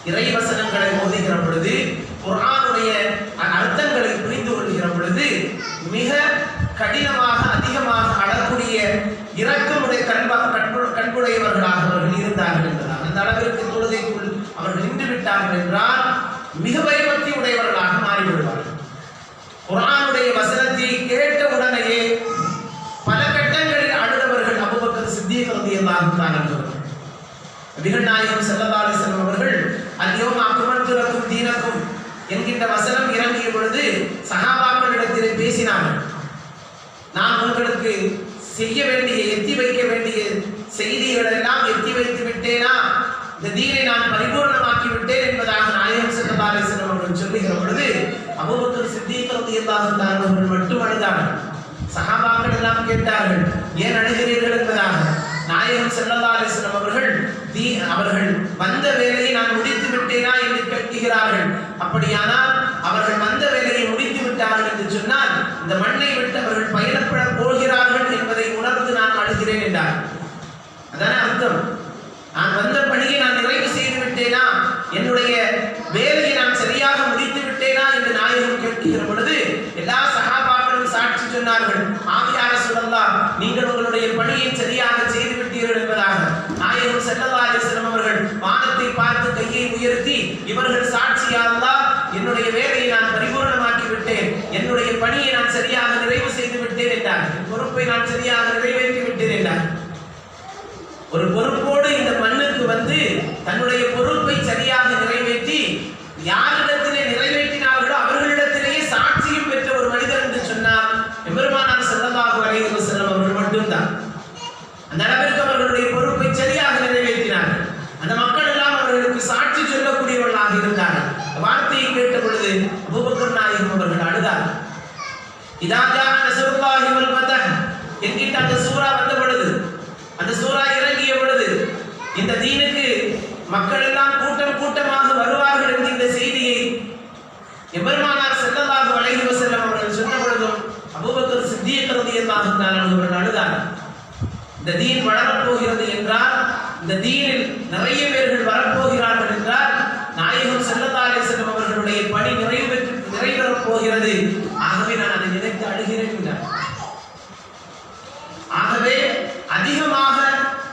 S1: இறைவசனங்களை ஓதுகிற பொழுது, குர்ஆனுடைய அர்த்தங்களை புரிந்து கொள்கிற பொழுது மிக கடினமாக அதிகமாக அழக்கூடிய இரக்கமுடைய கண்புடையவர்களாக அவர்கள் இருந்தார்கள் என்பதாக. அந்த அளவிற்கு தொழுகைக்குள் அவர்கள் நின்று விட்டார்கள் என்றால் மிக பயபக்தி உடையவர்களாக மாறிவிடுவார்கள். குர்ஆனுடைய வசனத்தை கேட்ட உடனேயே பல கட்டங்களில் அழுதவர்கள் அபூபக்கர் சித்தீக் ரலியல்லாஹு தஆலா அவர்கள். நபிகள் நாயகம் ஸல்லல்லாஹு அலைஹி வஸல்லம் அவர்கள் அல்யௌம அக்மல்து லக்கும் தீனக்கும் என்கின்ற வசனம் இறங்கிய பொழுது சஹாபாக்களிடத்தில் பேசினார்கள். நான் உங்களுக்கு செய்ய வேண்டிய எத்தி வைக்க வேண்டிய செய்திகள் எல்லாம் எத்தி வைத்து விட்டேனா, இந்த தீனை நான் பரிபூர்ணமாக்கி விட்டேன் என்பதாக நாயகம் ஸல்லல்லாஹு அலைஹி வஸல்லம் அவர்கள் சொல்லுகிற பொழுது அபூபக்கர் சித்தீக் ரலியல்லாஹு தஆலா அவர்கள் மட்டும் அழுதார்கள். சஹாபாக்கள் எல்லாம் கேட்டார்கள், ஏன் அழுகிறீர்கள் என்பதாக. நாயகம் ஸல்லல்லாஹு அலைஹி வஸல்லம் அவர்கள் வந்த வேலையை நான் முடித்து விட்டேனா என்று கேட்கிறார்கள். அப்படியானால் அவர்கள் வந்த வேலையை முடித்து விட்டார்கள் என்று சொன்னால் இந்த மண்ணை விட்டு அவர்கள் பயணப்பட போகிறார்கள் என்பதை உணர்ந்து நான் அழுகிறேன் என்றார். அதான அர்த்தம். நான் வந்த பணியை நான் நிறைவு செய்து விட்டேனா, என்னுடைய வேலையை நான் சரியாக முடித்து விட்டேனா என்று நாயகம் கேட்கிற பொழுது எல்லா சஹாபாக்களும் சாட்சி சொன்னார்கள், ஆம் யா ரசூலல்லாஹ், நீங்கள் உங்களுடைய பணியை சரியாக செய்து விட்டீர்கள் என்பதாக. நாயகம் ஸல்லல்லாஹு அலைஹி வஸல்லம் அவர்கள் வானத்தை பார்த்து கையை உயர்த்தி, இவர்கள் சாட்சி யா அல்லாஹ், என்னுடைய வேலையை நான் பரிபூர்ணமாக்கி விட்டேன், என்னுடைய பணியை நான் சரியாக நிறைவு செய்து விட்டேன் என்றார். பொறுப்பை நான் சரியாக நிறைவேற்றி விட்டேன் என்றார். ஒரு பொறுப்போடு இந்த மண்ணுக்கு வந்து தன்னுடைய பொறுப்பை சரியாக நிறைவேற்றி யாரிடத்திலே நிறைவேற்றினார்களோ அவர்களிடத்திலேயே சாட்சியும் பெற்ற ஒரு மனிதர் என்று சொன்னார் எம்பெருமானார் ஸல்லல்லாஹு அலைஹி வஸல்லம் அவர்கள் மட்டும்தான். இதா ஜா நஸ்ருல்லாஹி வல் ஃபத்ஹ் என்கிட்ட அந்த சூரா வந்த பொழுது, அந்த சூரா இறங்கிய பொழுது, இந்த தீனுக்கு மக்கள் எல்லாம் கூட்டம் கூட்டமாக வருவார்கள் என்ற இந்த செய்தியை எபெருமானார் ஸல்லல்லாஹு அலைஹி வஸல்லம் அவர்கள் சொன்ன பொழுதும் அபூபக்கர் சித்திக் ரலியல்லாஹு தஆலா அவர்கள் அழுதார். இந்த தீன் வளரப் போகிறது என்றால், இந்த தீனில் நிறைய பேர்கள் வரப்போகிறார்கள் என்றால், நாயகம் ஸல்லல்லாஹு அலைஹி வஸல்லம் அவர்களுடைய பணி நிறைவேறப் போகிறது. ஆகவே நான் அதை நினைத்து அழுகிறேன் என்றார். ஆகவே அதிகமாக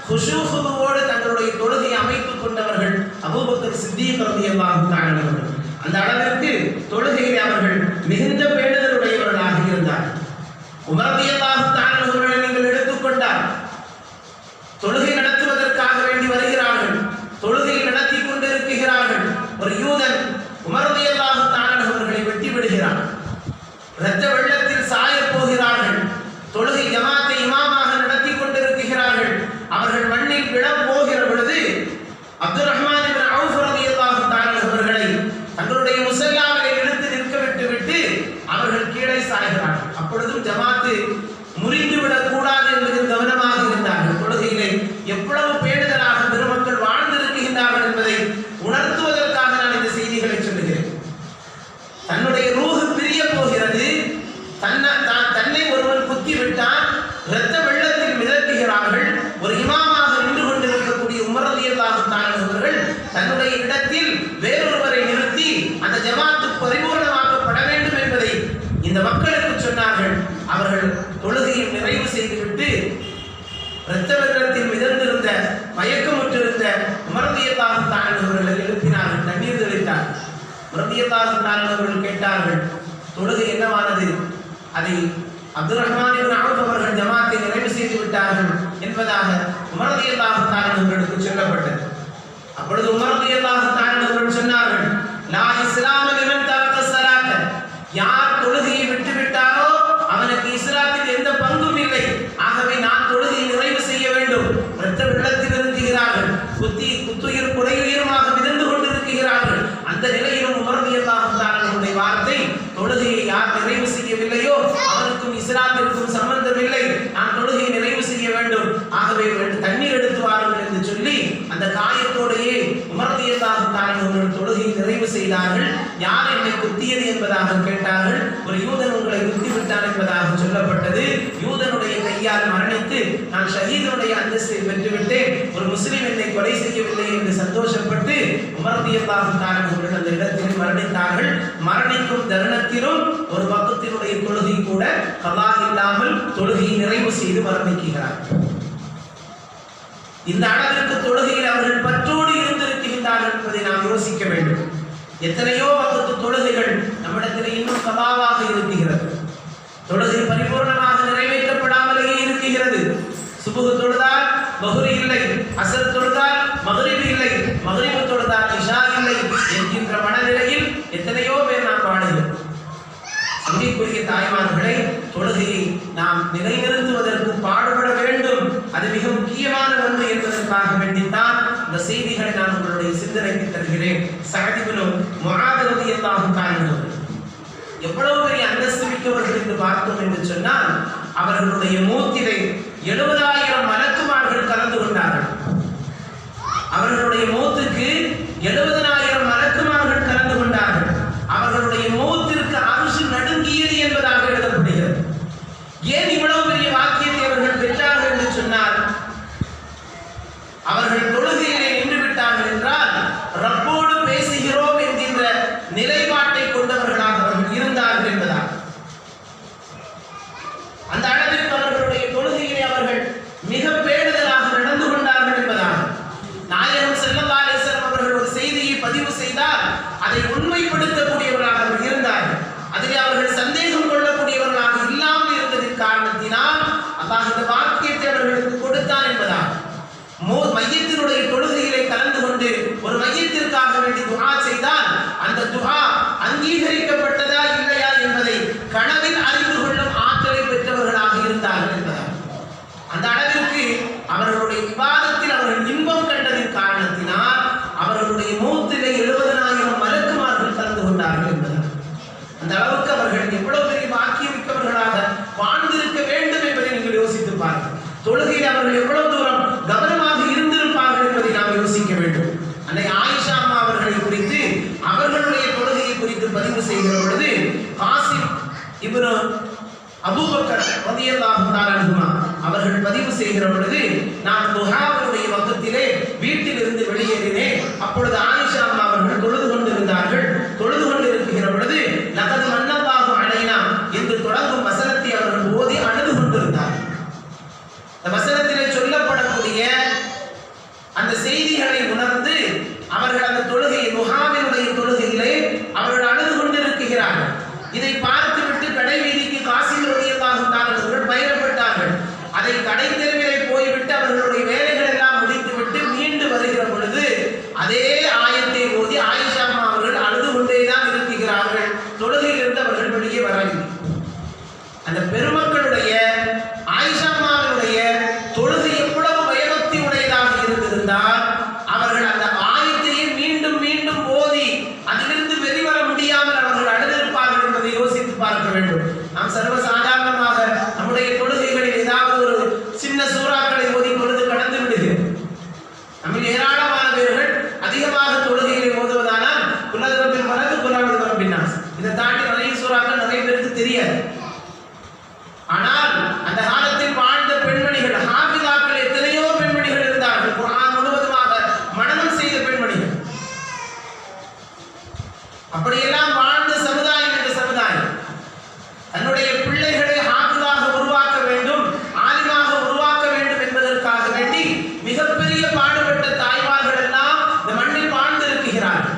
S1: குஷூஹுவோடு தங்களுடைய தொழுகையை அமைத்துக் கொண்டவர்கள் அபூபக்கர் சித்திக் ரலியல்லாஹு தஆலா அவர்கள். அந்த அளவிற்கு தொழுகையில் அவர்கள் மிகுந்த பேணுதலுடையவர்களாக இருந்தார். உமர் ரலியல்லாஹு தஆலா அவர்களை நீங்கள் எடுத்துக்கொண்டால், தொழுகை நடத்துவதற்காக வேண்டி வருகிறார்கள், தொழுகை நடத்தி கொண்டிருக்கிறார்கள். ஒரு யூதன் உமர் ரலியல்லாஹு தஆலா அவர்களை வெட்டி விடுகிறான். இரத்த வெள்ளத்தில் சாயப் போகிறார்கள். தொழுகை ஜமாத்தை இமாமாக நடத்தி கொண்டிருக்கிறார்கள். அவர்கள் மண்ணில் விழப் போகிற பொழுது அப்துர் ரஹ்மான் இப்னு அவுஃப் ரலியல்லாஹு தஆலா அவர்களை தங்களுடைய முஸல்லாவிலே எடுத்து நிற்க விட்டு அவர்கள் கீழே சாய்கிறார்கள். அப்பொழுதும் ஜமாத்து முறிந்து விடக் கூடாது என்பதில் கவனமாக இருந்தார்கள். தொழுகையிலே எவ்வளவு பேணுதலாக பெருமக்கள் வாழ்ந்திருக்கின்றார்கள் என்பதை உணர்த்துவதற்காக நான் இந்த செய்திகளை சொல்லுகிறேன். தன்னுடைய ரூஹ் பிரிய போகிறது, தன்னை ஒருவன் குத்தி விட்டான், இரத்த வெள்ளத்தில் மிதக்குகிறார்கள். ஒரு இமாமாக நின்று கொண்டிருக்கக்கூடிய உமர் ரலியல்லாஹு தஆலா அவர்கள் தன்னுடைய இடத்தில் வேறொருவரை நிறுத்தி அந்த ஜமாத்து பரிபூர்ணமாக்கப்பட வேண்டும் என்பதை இந்த மக்களுக்கு சொன்னார்கள். அவர்கள் தொழுகையை நிறைவு செய்துவிட்டு இரத்த வெள்ளத்தில் மிதந்திருந்த மயக்கமுற்றிருந்த உமர் ரலியல்லாஹு தஆலா அவர்களை எழுப்பினார்கள், தண்ணீர் தெளித்தார்கள். உமர் ரலியல்லாஹு தஆலா அவர்கள் கேட்டார்கள், தொழுகை என்னவானது? அதை அப்துர் ரஹ்மான் இப்னு அவுஃப் அவர்கள் ஜமாத்தை நிறைவு செய்து விட்டார்கள் என்பதாக உமர் ரலியல்லாஹு தஆலா அவர்களுக்கு சொல்லப்பட்டது. அப்பொழுது உமர் ரலியல்லாஹு தஆலா அவர்கள் சொன்னார்கள், லா இஸ்லாம லிமன் தரக ஸலாத்த, யார் தொழுகையை விட்டுவிட்டாரோ அவனுக்கு இஸ்லாத்தில் எந்த பங்கும் இல்லை. ஆகவே நான் தொழுகையை நிறைவு செய்ய வேண்டும். இரத்த வெள்ளத்தில் இருக்கிறார்கள், குத்துயிர் குறையுயிருமாக மிதந்து கொண்டிருக்கிறார்கள். அந்த நிலையிலும் உமர் ரலியல்லாஹு தஆலா அவருடைய வார்த்தை, தொழுகையை யார் நிறைவு செய்யவில்லையோ அவருக்கும் இஸ்லாத்திற்கும் சம்பந்தம் இல்லை, நான் தொழுகையை நிறைவு செய்ய வேண்டும். ஆகவே தண்ணீர் எடுத்து வாருங்கள் என்று சொல்லி அந்த காயத்தோடையே உமர் ரலியல்லாஹு தஆலா அவர்கள் தொழுகையை நிறைவு செய்தார்கள். யார் என்னை குத்தியது என்பதாக கேட்டார்கள். ஒரு யூதன் உங்களை குத்தி விட்டான் என்பதாக சொல்லப்பட்டது. யூதனுடைய கையால் மரணித்து நான் ஷஹீதுடைய அந்தஸ்தை பெற்றுவிட்டேன், ஒரு முஸ்லிம் என்னை கொலை செய்யவில்லை என்று சந்தோஷப்பட்டு உமர் ரலியல்லாஹு தஆலா அவர்கள் அந்த இடத்தில் மரணித்தார்கள். மரணிக்கும் தருணத்திலும் ஒரு பக்கத்தினுடைய தொழுகை கூட கலா இல்லாமல் தொழுகையை நிறைவு செய்து மரணிக்கிறார். இந்த அளவிற்கு தொழுகையில் அவர்கள் பற்றோடு இருந்திருக்கின்றார்கள் என்பதை நாம் யோசிக்க வேண்டும். எத்தனையோ வகத்து தொழுகைகள் நம்மிடத்தில் இன்னும் கலாவாக இருக்கிறது. தொழுகை பரிபூர்ணமாக நிறைவேற்றப்படாமலேயே இருக்கிறது. சுபுஹ் தொழுதால் மஹ்ரிப் இல்லை, அஸ்ர் தொழுதால் மஹ்ரிப் இல்லை, மஹ்ரிப் தொழுதால் இஷா இல்லை என்கின்ற மனநிலையில் எத்தனையோ பேர் நாம் வாழுகிறோம். சங்கைக்குரிய தாய்மார்களை, தொழுகையை நாம் நிலைநிறுத்துவதற்கு பாடுபட வேண்டும். அது மிக முக்கியமான ஒன்று என்பதற்காக வேண்டித்தான் இந்த செய்திகளை நான் உங்களுடைய சிந்தனைக்கு தருகிறேன். சஅத் இப்னு முஆத் ரலியல்லாஹு தஆலா எவ்வளவு பெரிய அந்தஸ்து மிக்கவர்கள் என்று பார்த்தோம் என்று சொன்னால், அவர்களுடைய மூத்திலே 70,000 மலக்குமார்கள் கலந்து கொண்டார்கள். அவர்களுடைய மூத்துக்கு 70,000 மலக்குமார்கள் கலந்து கொண்டார்கள். அவர்களுடைய மூத்திற்கு அரிசி நடுங்கியது என்பதாக எழுதப்படுகிறது. ஏன் இவ்வளவு பெரிய வாக்கியத்தை அவர்கள் பெற்றார்கள் என்று சொன்னால், அவர்கள் தொழுகையிலே நின்று விட்டார்கள் என்றால் ரப்போடு பேசுகிறோம் என்கின்ற நிலைப்பாட்டை கொண்டவர்களாக அவர்கள் இருந்தார்கள் என்பதால் அந்த அளவிற்கு அவர்களுடைய தொழுகையிலே அவர்கள் கொண்டிருப்பார்கள். தொழுகையில் அவர்கள் எவ்வளவு தூரம் கவனமாக இருந்திருப்பார்கள் என்பதை நாம் யோசிக்க வேண்டும். அன்னை ஆயிஷா அம்மா அவர்களை குறித்து அவர்களுடைய தொழுகையை குறித்து பதிவு செய்கிற பொழுது காசிம் இப்னு அபூபக்கர் ரலியல்லாஹு தஆலா அன்ஹுமா அவர்கள் பதிவு செய்கிற பொழுது, நான் துஹாவுடைய வக்திலே வீட்டில் இருந்து வெளியேறினேன். அப்பொழுது ஆயிஷா அம்மா அவர்கள் தொழுது கொண்டிருந்தார்கள். தொழுது கொண்டிருக்கிற பொழுது லகத் மன்னல்லாஹு அலைனா என்று தொடங்கும் வசனத்தை அவர்கள் ஓதி அழுது கொண்டிருந்தார்கள். இந்த வசனத்திலே சொல்லப்படக்கூடிய அந்த செய்திகளை உணர்ந்து அவர்கள் அந்த தொழுகை துஹாவினுடைய தொழுகையிலே அவர்கள் அழுது கொண்டிருக்கிறார்கள். இதை பார்த்துவிட்டு கடை வீதிக்கு காசிம் ரலியல்லாஹு தஆலா அவர்கள் பயணப்பட்டார்கள். அதை கடை தெருவிலே போய்விட்டு அவர்களுடைய வேலைகள் எல்லாம் முடித்துவிட்டு மீண்டு வருகிற பொழுது அதே ஆயத்தை ஓதி ஆயிஷா அம்மா அவர்கள் அழுது கொண்டேதான் இருக்கிறார்கள். தொழுகையிலிருந்து அவர்கள் வெளியே வரவில்லை. அந்த பெருமக்களுடைய ஆயிஷா அம்மாவினுடைய தொழுகை எவ்வளவு பயபக்தி உடையதாக இருந்திருந்தால் அவர்கள் அந்த ஆயத்தையே மீண்டும் மீண்டும் ஓதி அதிலிருந்து வெளிவர முடியாமல் அவர்கள் அழுதிருப்பார்கள் என்பதை யோசித்து பார்க்க வேண்டும். நாம் சர்வசாதாரணமாக நம்முடைய தொழுகைகளில் ஏதாவது ஒரு சின்ன சூறாக்களை ஓதி பொழுது கடந்து விடுகிறோம். நம்ம ஏராளமான பேர்கள் அதிகமாக தொழுகைகளை ஓதுவதானால் குலதரப்பின் மனது குலாவின் வரப்பின்னாஸ் இதை தாண்டி நிறைய சூறாக்கள் நிறைய பேருக்கு தெரியாது. ஆனால் அந்த காலத்தில் வாழ்ந்த பெண்மணிகள் ஹாஃபிதாக்கள் எத்தனையோ பெண்மணிகள் இருந்தார்கள். குர்ஆன் முழுவதுமாக மனனம் செய்த பெண்மணிகள். அப்படியெல்லாம் வாழ்ந்த சமுதாயம் இந்த சமுதாயம் தன்னுடைய பிள்ளைகளை ஹாஃபிதாக உருவாக்க வேண்டும், ஆலிமாக உருவாக்க வேண்டும் என்பதற்காக வேண்டி மிகப்பெரிய பாடுபட்ட தாய்மார்கள் எல்லாம் இந்த மண்ணில் வாழ்ந்திருக்கிறார்கள்.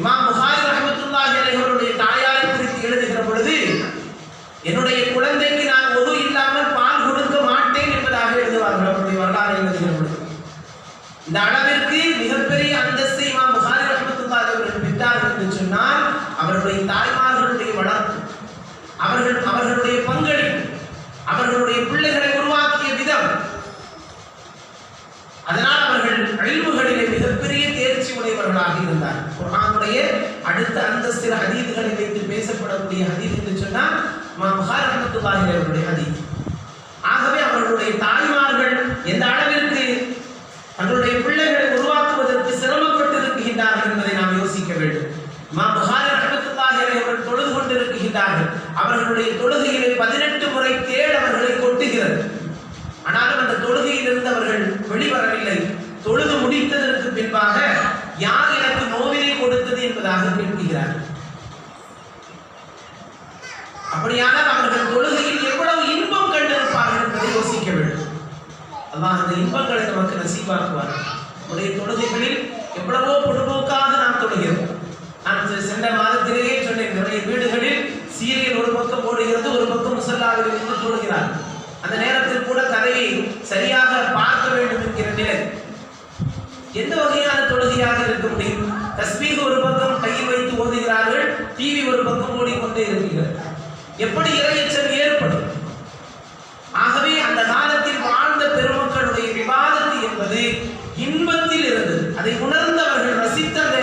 S1: இமாம் புகாரி ரஹ்மத்துல்லாஹி அலைஹி அவருடைய தாயாரை குறித்து எழுதுகிற பொழுது, என்னுடைய குழந்தைக்கு நான் ஒது இல்லாமல் பால் கொடுக்க மாட்டேன் என்பதாக எழுதுவார்கள். அவருடைய வரலாறு எழுதுகிற பொழுது இந்த அளவிற்கு மிகப்பெரிய அந்தஸ்தை இமாம் புகாரி ரஹ்மத்துல்லாஹி அவர்கள் பெற்றார்கள் என்று சொன்னால் அவருடைய தாய்மார்களுடைய வளர்ப்பு, அவர்களுடைய பங்களிப்பு, அவர்களுடைய பிள்ளைகளை உருவாக்கிய விதம், அதனால் அவர்கள் இல்முகளிலே மிகப்பெரிய தேர்ச்சி உடையவர்களாக இருந்தார். குர்ஆனுடைய அடுத்த அந்தஸ்தில் ஹதீஸ்களை வைத்து பேசப்படக்கூடிய ஹதீஸ் என்று சொன்னால் புகாரி ரஹ்மத்துல்லாஹி அலைஹி அவருடைய ஹதீஸ். ஆகவே அவர்களுடைய தாய்மார்கள் எந்த அளவிற்கு தங்களுடைய பிள்ளைகளை உருவாக்குவதற்கு சிரமப்பட்டு இருக்கின்றார்கள் என்பதை நாம் யோசிக்க வேண்டும். புகாரி ரஹ்மத்துல்லாஹி அலைஹி அவர்கள் தொழுது கொண்டிருக்கின்றார்கள். அவர்களுடைய தொழுகையிலே 18 முறை தேள் அவர்களை கொட்டுகிறது. ஆனாலும் அந்த தொழுகையில் இருந்து அவர்கள் வெளிவரவில்லை. தொழுது முடித்ததற்கு பின்பாக யார் எனக்கு நோவினை கொடுத்தது என்பதாக கேட்கிறார்கள். அப்படியானால் அவர்கள் தொழுகையில் எவ்வளவு இன்பம் கண்டிருப்பார்கள் என்பதை யோசிக்க வேண்டும். அல்லாஹ் அந்த இன்பங்களை நமக்கு நசீபாக்குவார். உடைய தொழுகைகளில் எவ்வளவோ பொதுபோக்காக நாம் தொழுகிறோம். நான் சென்ற மாதத்திலேயே சொன்னேன், நிறைய வீடுகளில் சீரியல் ஒரு பக்கம் ஓடுகிறது, ஒரு பக்கம் முசல்லாவில் இருந்து தொழுகிறார். அந்த நேரத்தில் கூட கதையை சரியாக பார்க்க வேண்டும் என்கிற நிலை. எந்த வகையான தொழுகையாக இருக்க முடியும்? தஸ்பீஹ் ஒரு பக்கம் கையில் வைத்து ஓதுகிறார்கள், டிவி ஒரு பக்கம் ஓடிக்கொண்டே இருக்கிறது. எப்படி இறையச்சல் ஏற்படும்? ஆகவே அந்த காலத்தில் வாழ்ந்த பெருமக்களுடைய விவாதத்து என்பது இன்பத்தில் இருந்தது. அதை உணர்ந்தவர்கள் ரசித்த அந்த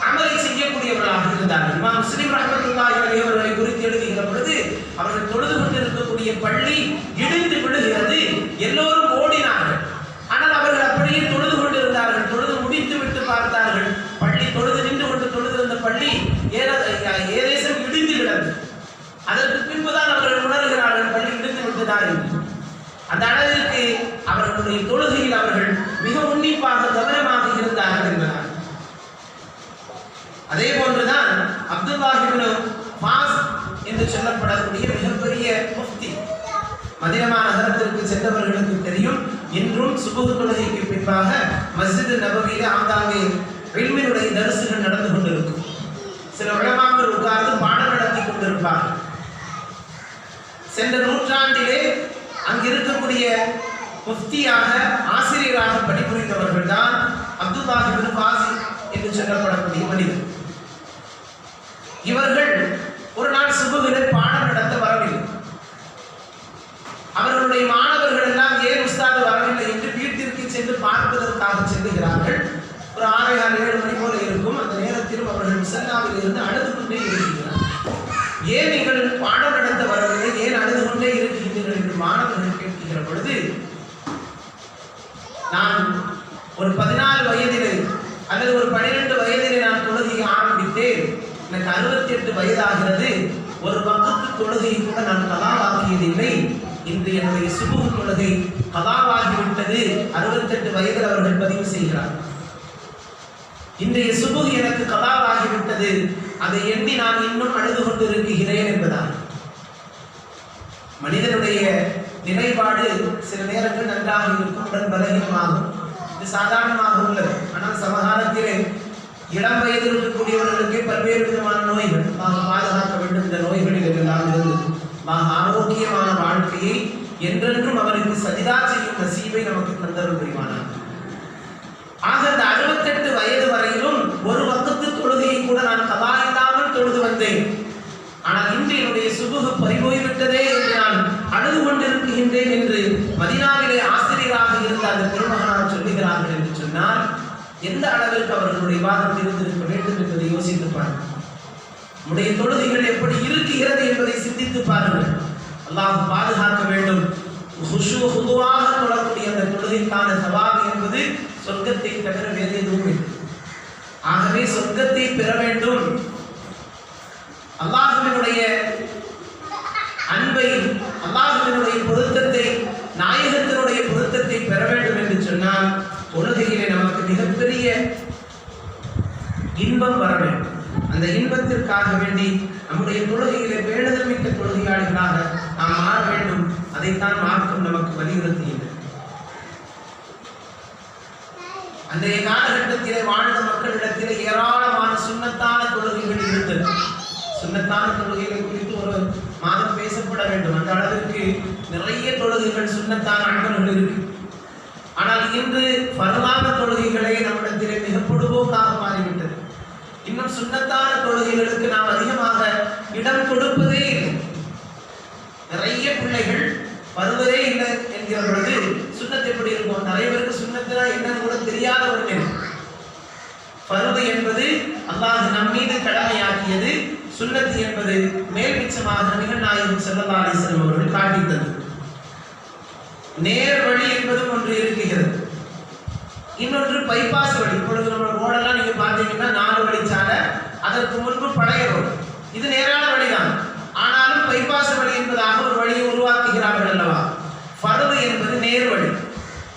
S1: அமலை செய்யக்கூடியவர்களாக இருந்தார்கள். இமாம் முஸ்லிம் ரஹ்மத்துல்லாஹி அலைஹி அவர்களை குறித்து எழுதுகிற பொழுது, அவர்கள் தொழுது கொண்டிருக்கக்கூடிய பள்ளி இடிந்து விழுகிறது, எல்லோரும் ஓடினார்கள். ஆனால் அவர்கள் அப்படியே தொழுது கொண்டிருந்தார்கள். தொழுது முடித்து விட்டு பார்த்தார்கள், பள்ளி தொழுது நின்று கொண்டு தொழுதிருந்த பள்ளி ஏதேசம் இடிந்து கிடந்தது. அதற்கு பின்புதான் அவர்கள் உணர்கிறார்கள் பள்ளி இடிந்து விட்டுதான் என்று. அந்த அளவிற்கு அவர்களுடைய தொழுகையில் அவர்கள் மிக உன்னிப்பாக கவனமாக இருந்தார்கள் என்பதால். அதே போன்றுதான் அப்துல்லாஹ் இப்னு ஃபாஸ் என்று சொல்லப்படக்கூடிய மிகப்பெரிய முஃப்தி, மதீனா நகரத்திற்கு சென்றவர்களுக்கு தெரியும், இன்றும் சுபஹ் தொழுகைக்கு பின்பாக மஸ்ஜித் நபவியில ஆங்காங்கே இல்மினுடைய தரிசுகள் நடந்து கொண்டிருக்கும். சில உலமாக்கள் உட்கார்ந்து பாடம் நடத்தி கொண்டிருப்பார்கள். சென்ற நூற்றாண்டிலே அங்கு இருக்கக்கூடிய முஃப்தியாக ஆசிரியராக பணிபுரிந்தவர்கள் தான் அப்துல்லாஹ் இப்னு ஃபாஸ் என்று சொல்லப்படக்கூடிய மனிதர். இவர்கள் ஒரு நாள் சுபஹிலே பாடம் நடத்த வரவில்லை. அவர்களுடைய மாணவர்கள் எல்லாம் ஏன் உஸ்தாது வரவில்லை என்று வீட்டிற்கு சென்று பார்ப்பதற்காக செல்லுகிறார்கள். ஒரு 6:30-7 மணி போல இருக்கும். அந்த நேரத்திலும் அவர்கள் முசல்லாவில் இருந்து அழுது கொண்டே இருக்கிறார்கள். ஏன் நீங்கள் பாடம் நடத்த வரவில்லை, ஏன் அழுது கொண்டே இருக்கின்றீர்கள் என்று மாணவர்கள் கேட்கிறார்கள். பொழுது நான் ஒரு 14 வயதிலே அல்லது ஒரு 12 வயதிலே நான் தொழுகையை ஆரம்பித்தேன். எனக்கு 68 வயதாகிறது. ஒரு வக்து தொழுகையை கூட நான் கதாவாக்கியதில்லை. இன்று என்னுடைய சுபுஹ் தொழுகை கதாவாகிவிட்டது. 68 வயதில் அவர்கள் பதிவு செய்கிறார். இன்றைய சுபுஹ் எனக்கு கதாவாகிவிட்டது, அதை எண்ணி நான் இன்னும் அழுது கொண்டிருக்கிறேன் என்பதால். மனிதனுடைய நிலைப்பாடு சில நேரங்கள் நன்றாக இருக்கும், உடன் பலகீனமாகும். இது சாதாரணமாக உள்ளது. ஆனால் சமகாலத்திலே இளம் வயதில் இருக்கக்கூடியவர்களுக்கே பல்வேறு விதமான நோய்கள் பாதுகாக்க வேண்டும். இந்த நோய்களில் எல்லாம் இருந்தது ஆரோக்கியமான வாழ்க்கையை என்றென்றும் அவருக்கு சஜிதா செய்யும் நசீபை நமக்கு தந்தருள் புரிவானார். ஆக அந்த 68 வயது வரையிலும் ஒரு வக்து தொழுகையை கூட நான் கதா இல்லாமல் தொழுது வந்தேன். ஆனால் இன்று என்னுடைய சுபுஹ் பறிபோய்விட்டதே என்று நான் அழுது கொண்டிருக்கின்றேன் என்று மதீனாவிலே ஆசிரியராக இருந்த அந்த பெருமகனார் சொல்லுகிறார்கள் என்று சொன்னால் எந்த அளவிற்கு அவர்களுடைய வாதம் இருந்திருக்க வேண்டும் என்பதை யோசித்து பாருங்கள். நம்முடைய தொழுகைகள் எப்படி இருக்கிறது என்பதை சிந்தித்து பாருங்கள். அல்லாஹ் பாதுகாக்க வேண்டும். ஹுதுவாக தொழக்கூடிய அந்த தொழுகைக்கான சவாபு என்பது சொர்க்கத்தை தவிர வேறு எதுவும் இல்லை. ஆகவே சொர்க்கத்தை பெற வேண்டும், அல்லாஹ்வினுடைய அன்பை, அல்லாஹ்வினுடைய பொருத்தத்தை, நாயகத்தினுடைய பொருத்தத்தை பெற வேண்டும் என்று சொன்னால் தொழுகையிலே நமக்கு மிகப்பெரிய இன்பம் வர வேண்டும். அந்த இன்பத்திற்காக வேண்டி நம்முடைய தொழுகையிலே பேணுதல் மிக்க தொழுகையாளிகளாக நாம் மாற வேண்டும். அதைத்தான் மார்க்கம் நமக்கு வலியுறுத்துகிறது. அன்றைய காலகட்டத்திலே வாழ்ந்த மக்களிடத்திலே ஏராளமான சுன்னத்தான தொழுகைகள் இருந்தது. சுன்னத்தான தொழுகைகள் குறித்து ஒரு மாதம் பேசப்பட வேண்டும். அந்த அளவிற்கு நிறைய தொழுகைகள் சுன்னத்தான அமல்கள் இருக்கு. ஆனால் இன்று பரவான தொழுகைகளே நம்மிடத்திலே மிக பொதுவாக மாறிவிட்டது. இன்னும் சுன்னத்தான தொழுகைகளுக்கு நாம் அதிகமாக இடம் கொடுப்பதே இல்லை. நிறைய பிள்ளைகள் வருவதே இல்லை என்கிற பொழுது சுன்னத் எப்படி இருக்கும்? நிறைய பேருக்கு சுன்னத்துனா என்னன்னு கூட தெரியாத ஒரு நிலை. பருவு என்பது அல்லாஹ் நம் மீது கடமையாக்கியது, சுன்னத் என்பது மேல்மிச்சமாக நபிகள் நாயகம் ஸல்லல்லாஹு அலைஹி வஸல்லம் அவர்கள் காட்டித்தது. நேர் வழி என்பது ஒன்று இருக்கிறது, இன்னொன்று பைபாஸ் வழி. இப்பொழுது நம்ம ரோடெல்லாம் நீங்க பார்த்தீங்கன்னா 4 வழிச்சாலை, அதற்கு முன்பு பழைய ரோடு. இது நேரான வழிதான். ஆனாலும் பைபாஸ் வழி என்பதாக ஒரு வழியை உருவாக்குகிறார்கள் அல்லவா? ஃபர்து என்பது நேர் வழி,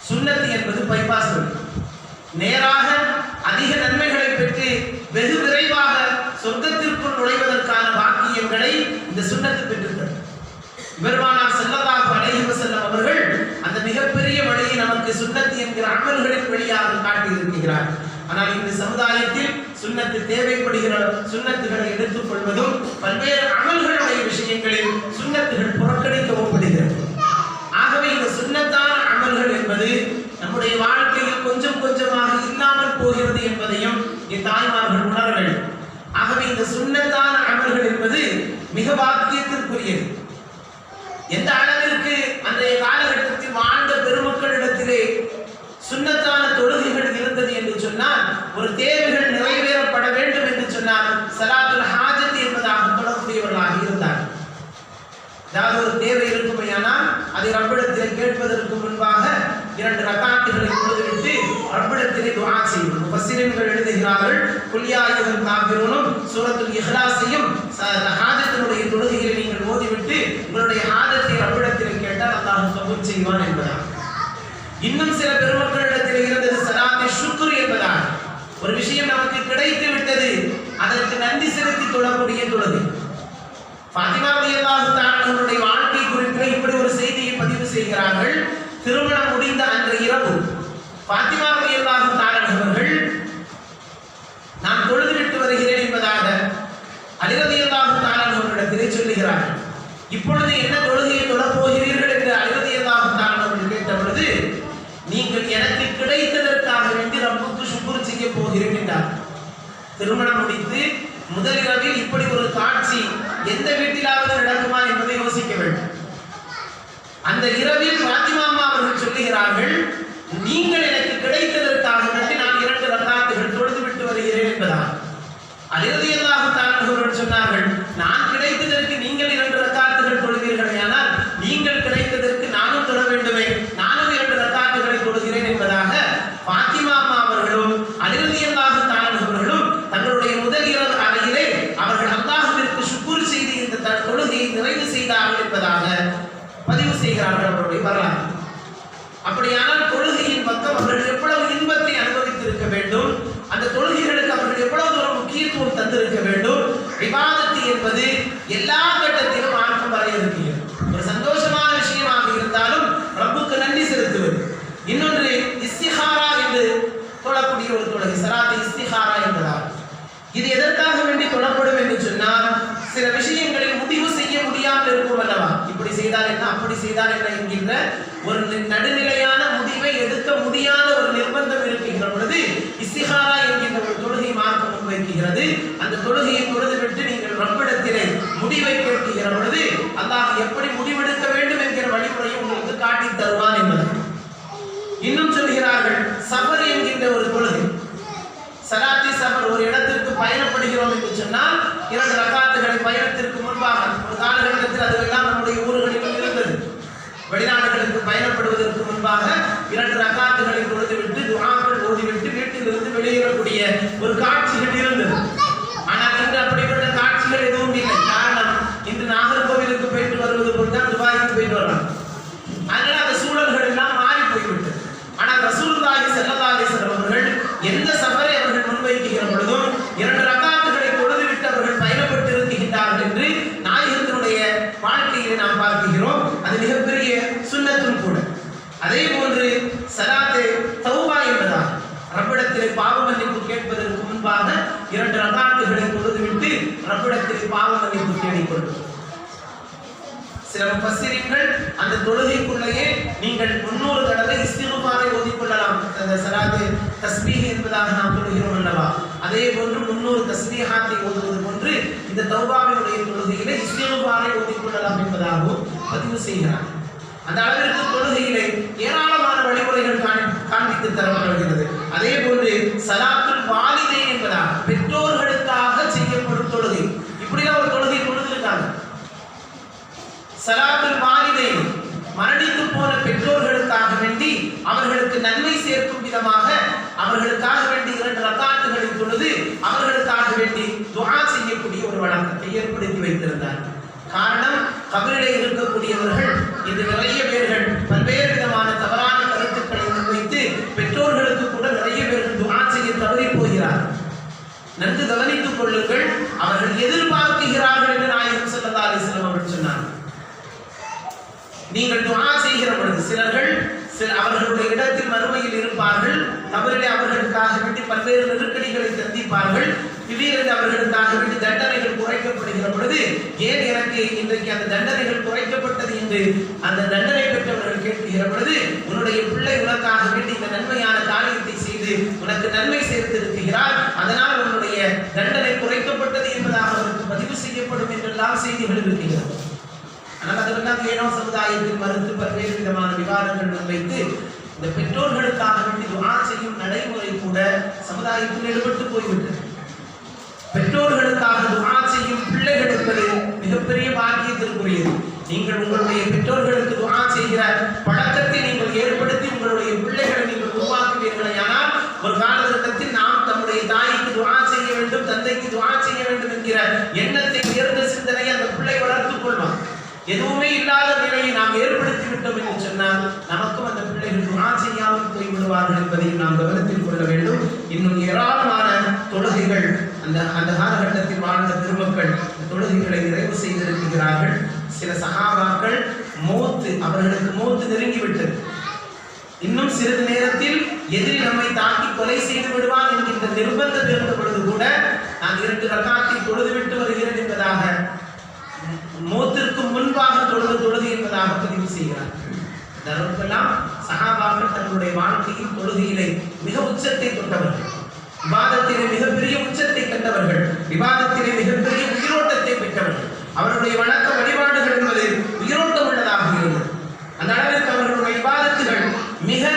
S1: சுன்னத் என்பது பைபாஸ் வழி. நேராக அதிக நன்மைகளை பெற்று வெகு விரைவாக சொர்க்கத்திற்குள் நுழைவதற்கான பாக்கியங்களை இந்த சுன்னத்து பெற்றுத்தரும். பெருமானார் ஸல்லல்லாஹு அலைஹி வஸல்லம் அவர்கள் அந்த மிகப்பெரிய வழியை நமக்கு சுன்னத் என்கிற அமல்களின் வழியாக காட்டியிருக்கிறார். ஆனால் இந்த சமுதாயத்தில் சுன்னத்து தேவைப்படுகிற சுன்னத்துகளை எடுத்துக் கொள்வதும் பல்வேறு அமல்களுடைய விஷயங்களில் சுன்னத்துகள் புறக்கணிக்கவும் படுகிறது. ஆகவே இந்த சுன்னத்தான அமல்கள் என்பது நம்முடைய வாழ்க்கையில் கொஞ்சம் கொஞ்சமாக இல்லாமல் போகிறது என்பதையும் தாய்மார்கள் உணர வேண்டும். ஆகவே இந்த சுன்னத்தான அமல்கள் என்பது மிக பாக்கியத்திற்குரியது. எந்த அளவிற்கு அன்றைய காலகட்டத்தில் வாழ்ந்த பெருமக்களிடத்திலே சுன்னத்தான தொழுகைகள் இருந்தது என்று சொன்னால், ஒரு தேவைகள் நிறைவேறப்பட வேண்டும் என்று சொன்னால் ஸலாத்துல் ஹாஜத் என்பதாக தொடரக்கூடியவர்களாக இருந்தார். அதாவது ஒரு தேவை இருக்குமையானால் அதை ரப்பிடத்தில் கேட்பதற்கு முன்பாக 2 ரக்காத்துகளை தொழுதுவிட்டு ரப்பிடத்திலே துஆ செய்வது. முஃபஸ்ஸிரீன்கள் எழுதுகிறார்கள், குல் யா அய்யுஹல் காஃபிரூனும் சூரத்துல் இஹ்லாஸையும் ஹாஜத்தினுடைய தொழுகையை நீங்கள் ஓதிவிட்டு உங்களுடைய ஹாஜத்தை ரப்பிடத்தில் கேட்டால் அல்லாஹ் கபூல் செய்வான் என்பதாக. இன்னும் சில பெருமக்களிடத்தில் இருந்தது ஸலாத்து ஷுக்ர் என்பதாக. ஒரு விஷயம் நமக்கு கிடைத்து விட்டது, அதற்கு நன்றி செலுத்தி தொழக்கூடிய தொழுகை. ஃபாத்திமா ரலியல்லாஹு தஆலா அவர்களுடைய வாழ்க்கை குறிப்பில் இப்படி ஒரு செய்தியை பதிவு செய்கிறார்கள். திருமணம் முடிந்த அன்று இரவு ஃபாத்திமா ரலியல்லாஹு தஆலா அவர்கள் நான் தொழுதுவிட்டு வருகிறேன் என்பதாக அலி ரலியல்லாஹு தஆலா அவர்களிடத்திலே சொல்லுகிறார்கள். இப்பொழுது என்ன தொழுகையை தொழப் போகிறீர்கள் என்று அலி ரலியல்லாஹு தஆலா அவர்கள் கேட்ட பொழுது, நீங்கள் எனக்கு கிடைத்ததற்காக வேண்டி ரப்புக்கு ஷுக்ர் செய்ய போகிறேன் என்றார். திருமணம் முடித்து முதல் இரவில் இப்படி ஒரு காட்சி எந்த வீட்டிலாவது நடக்குமா என்பதை யோசிக்க வேண்டும். அந்த இரவில் ஃபாத்திமா அம்மா அவர்கள் சொல்லுகிறார்கள், நீங்கள் எனக்கு கிடைத்ததற்காக வேண்டி நான் 2 ரக்காத்துகள் தொழுது விட்டு வருகிறேன் என்பதாக. அலி ரலியல்லாஹு தஆலா அவர்கள் சொன்னார்கள், நான் கிடைத்ததற்கு நீங்கள் 2 ரக்காத்துகள் தொழுவீர்களேயானால் நீங்கள் கிடைத்ததற்கு நானும் தொழ வேண்டுமே. அப்படியானால் தொழுகையின் பக்கம் அவர்கள் எவ்வளவு இன்பத்தை அனுபவித்திருக்க வேண்டும், அந்த தொழுகைகளுக்கு அவர்கள் எவ்வளவு தூரம் முக்கியத்துவம் தந்திருக்க வேண்டும். இபாதத்து என்பது எல்லா கட்டத்திலும் மார்க்கம் வரையறுக்கிறது. ஒரு சந்தோஷமான விஷயமாக இருந்தாலும் ரப்புக்கு நன்றி செலுத்துவது. இன்னொன்று இஸ்திகாரா என்று தொழக்கூடிய ஒரு தொழுகை, ஸலாத் இஸ்திகாரா என்பதால். இது எதற்காக வேண்டி தொழப்படும் என்று சொன்னால், சில விஷயங்களில் முடிவு செய்ய முடியாமல் இருக்கும் அல்லவா, இப்படி செய்தால் என்ன அப்படி செய்தால் என்ன என்கின்ற ஒரு நடுநிலையான முடிவை எடுக்க முடியாத ஒரு நிர்பந்தம் இருக்கின்ற பொழுது இஸ்திகாரா என்கின்ற ஒரு தொழுகை மார்க்கம் முன்வைக்கிறது. அந்த தொழுகையை தொழுதுவிட்டு நீங்கள் ரப்பிடத்திலே முடிவை கேட்கிற பொழுது அல்லாஹ் எப்படி முடிவெடுக்க வேண்டும் என்கிற வழிமுறையை உங்களுக்கு காட்டி தருவான் என்பது. இன்னும் சொல்கிறார்கள், சஃபர் என்கின்ற ஒரு தொழுகை, ஸலாத்தி சஃபர், ஒரு இடத்திற்கு பயணப்படுகிறோம் என்று சொன்னால் 2 ரகாத்துகளை பயணத்திற்கு முன்பாக, ஒரு காலகட்டத்தில் அதுவெல்லாம் நம்முடைய ஊர்களிலும் இருந்தது. வெளிநாடுகளுக்கு பயணப்படுவதற்கு முன்பாக 2 ரகாத்துகளை தொழுதுவிட்டு துஆக்கள் ஓதிவிட்டு வீட்டிலிருந்து வெளியேறக்கூடிய ஒரு காட்சிகள் இருந்தது. ஆனால் இன்று அப்படிப்பட்ட காட்சிகள் எதுவும் இல்லை. காரணம், இன்று நாகர்கோவிலுக்கு போயிட்டு வருவது போல் தான் துபாய்க்கு போயிட்டு வரலாம். அதனால அந்த சூழல்கள் எல்லாம் மாறி போய்விட்டது. ஆனால் ரசூலுல்லாஹி ஸல்லல்லாஹு அலைஹி வஸல்லம் அவர்கள் எந்த சஃபரை அவர்கள் முன்வைக்கிற பொழுதும் 2 ரகாத்துகளை தொழுதுவிட்டு அவர்கள் பயணப்பட்டு இருக்கின்றார்கள் என்று நாயகத்தினுடைய வாழ்க்கையை நாம் பார்க்கிறோம். அது மிகப்பெரிய சுன்னத்தும் கூட. அதே போன்று ஸலாத்தே தௌபா என்பதாக, ரப்பிடத்திலே பாவ மன்னிப்பு கேட்பதற்கு முன்பாக 2 ரகாத்துகளை தொழுதுவிட்டு ரப்பிடத்திலே பாவ மன்னிப்பு தேடிக்கொள்வது. சில முஃபஸ்ஸிரீன்கள் அந்த தொழுகைக்குள்ளேயே நீங்கள் 300 தடவை இஸ்திக்ஃபாரை ஓதிக்கொள்ளலாம். அந்த ஸலாத்து தஸ்பீஹ் என்பதாக நாம் சொல்கிறோம் அல்லவா, அதே போன்று 300 தஸ்பீஹாத்தை ஓதுவது போன்று இந்த தௌபாவினுடைய தொழுகையிலே இஸ்திக்ஃபாரை ஓதிக்கொள்ளலாம் என்பதாகவும் பதிவு செய்கிறார். அந்த அளவிற்கு தொழுகையிலே ஏராளமான வழிமுறைகள் காண்பித்து தரப்படுகிறது. அதே போன்று ஸலாத்துல் வாலிதைன் என்பதாக, பெற்றோர்களுக்காக செய்யப்படும் தொழுகை, இப்படிதான் ஒரு தொழுகை தொழுதிருக்காங்க. ஸலாத்துல் வாலிதைன், மரணித்து போன பெற்றோர்களுக்காக வேண்டி அவர்களுக்கு நன்மை சேர்க்கும் விதமாக அவர்களுக்காக வேண்டி 2 ரகாத்துகளை தொழுது அவர்களுக்காக வேண்டி துஆ செய்யக்கூடிய ஒரு வழக்கத்தை ஏற்படுத்தி வைத்திருந்தார். காரணம், கபரிலே இருக்கக்கூடியவர்கள் இது நிறைய பேர்கள் பல்வேறு விதமான தவறான கருத்துக்களை முன்வைத்து பெற்றோர்களுக்கு கூட நிறைய பேர்கள் துஆ செய்ய தவறி போகிறார். நன்கு கவனித்துக் கொள்ளுங்கள், அவர்கள் எதிர்பார்க்கிறார்கள் என்று நாயகம் ஸல்லல்லாஹு அலைஹி வஸல்லம் அவர்கள் சொன்னார். நீங்கள் துஆ செய்கிற பொழுது சிலர்கள் அவர்களுடைய இடத்தில் மறுமையில் இருப்பார்கள், கபரிலே அவர்களுக்காக வேண்டி பல்வேறு நெருக்கடிகளை சந்திப்பார்கள். திடீரென்று அவர்களுக்காக வேண்டி தண்டனைகள் குறைக்கப்படுகிற பொழுது, ஏன் எனக்கு இன்றைக்கு அந்த தண்டனைகள் குறைக்கப்பட்டது என்று அந்த தண்டனை பெற்றவர்கள் கேட்கிற பொழுது, உன்னுடைய பிள்ளை உனக்காக வேண்டி இந்த நன்மையான காரியத்தை செய்து உனக்கு நன்மை சேர்த்திருக்கிறார், அதனால் உன்னுடைய தண்டனை குறைக்கப்பட்டது என்பதாக அவருக்கு பதிவு செய்யப்படும் என்றெல்லாம் செய்திகள் இருக்கிறது. ஆனால் அதெல்லாம் ஏனோ சமுதாயத்தில் மறுத்து பல்வேறு விதமான விவாதங்கள் முன்வைத்து இந்த பெற்றோர்களுக்காக வேண்டி துஆ செய்யும் நடைமுறை கூட சமுதாயத்தில் ஈடுபட்டு போய்விட்டது. பெற்றோர்களுக்காக துஆ செய்யும் பிள்ளைகள் என்பது மிகப்பெரிய பாக்கியத்திற்குரியது. நீங்கள் உங்களுடைய பெற்றோர்களுக்கு துஆ செய்கிற பழக்கத்தை நீங்கள் ஏற்படுத்தி உங்களுடைய பிள்ளைகளை நீங்கள் உருவாக்குவீர்களே, ஆனால் ஒரு காலகட்டத்தில் நாம் நம்முடைய தாய்க்கு துஆ செய்ய வேண்டும், தந்தைக்கு துஆ செய்ய வேண்டும் என்கிற எண்ணத்தை, உயர்ந்த சிந்தனையை அந்த பிள்ளை வளர்த்துக் கொள்வான். எதுவுமே இல்லாத நிலையை நாம் ஏற்படுத்தி விட்டோம் என்று சொன்னால் நமக்கும் அந்த பிள்ளைகள் துஆ செய்யாமல் போய்விடுவார்கள் என்பதையும் நாம் கவனத்தில் கொள்ள வேண்டும். இன்னும் ஏராளமான தொழுகைகள் அந்த காலகட்டத்தில் வாழ்ந்த பெருமக்கள் தொழுகைகளை நிறைவு செய்திருக்கிறார்கள். சில சஹாபாக்கள் அவர்களுக்கு மௌத்து நெருங்கிவிட்டது, இன்னும் சிறிது நேரத்தில் எதிரி நம்மை தாக்கி கொலை செய்து விடுவான் என்கின்ற நிர்பந்தம் இருந்த பொழுது கூட நான் 2 ரகாத்தை தொழுதுவிட்டு வருகிறேன் என்பதாக, மௌத்திற்கு முன்பாக தொழுது என்பதாக பதிவு செய்கிறார். அதற்கெல்லாம் சஹாபாக்கள் தங்களுடைய வாழ்க்கையின் தொழுகையிலே மிக உச்சத்தை தொட்டவர்கள், விவாதத்திலே மிகப்பெரிய உச்சத்தை கண்டவர்கள், விவாதத்திலே மிகப்பெரிய உயிரோட்டத்தை பெற்றவர்கள். அவருடைய வணக்க வழிபாடுகள் என்பது உயிரோட்டம் உள்ளதாக இருந்தது. அந்த அளவிற்கு அவர்களுடைய விவாதத்துகள் மிக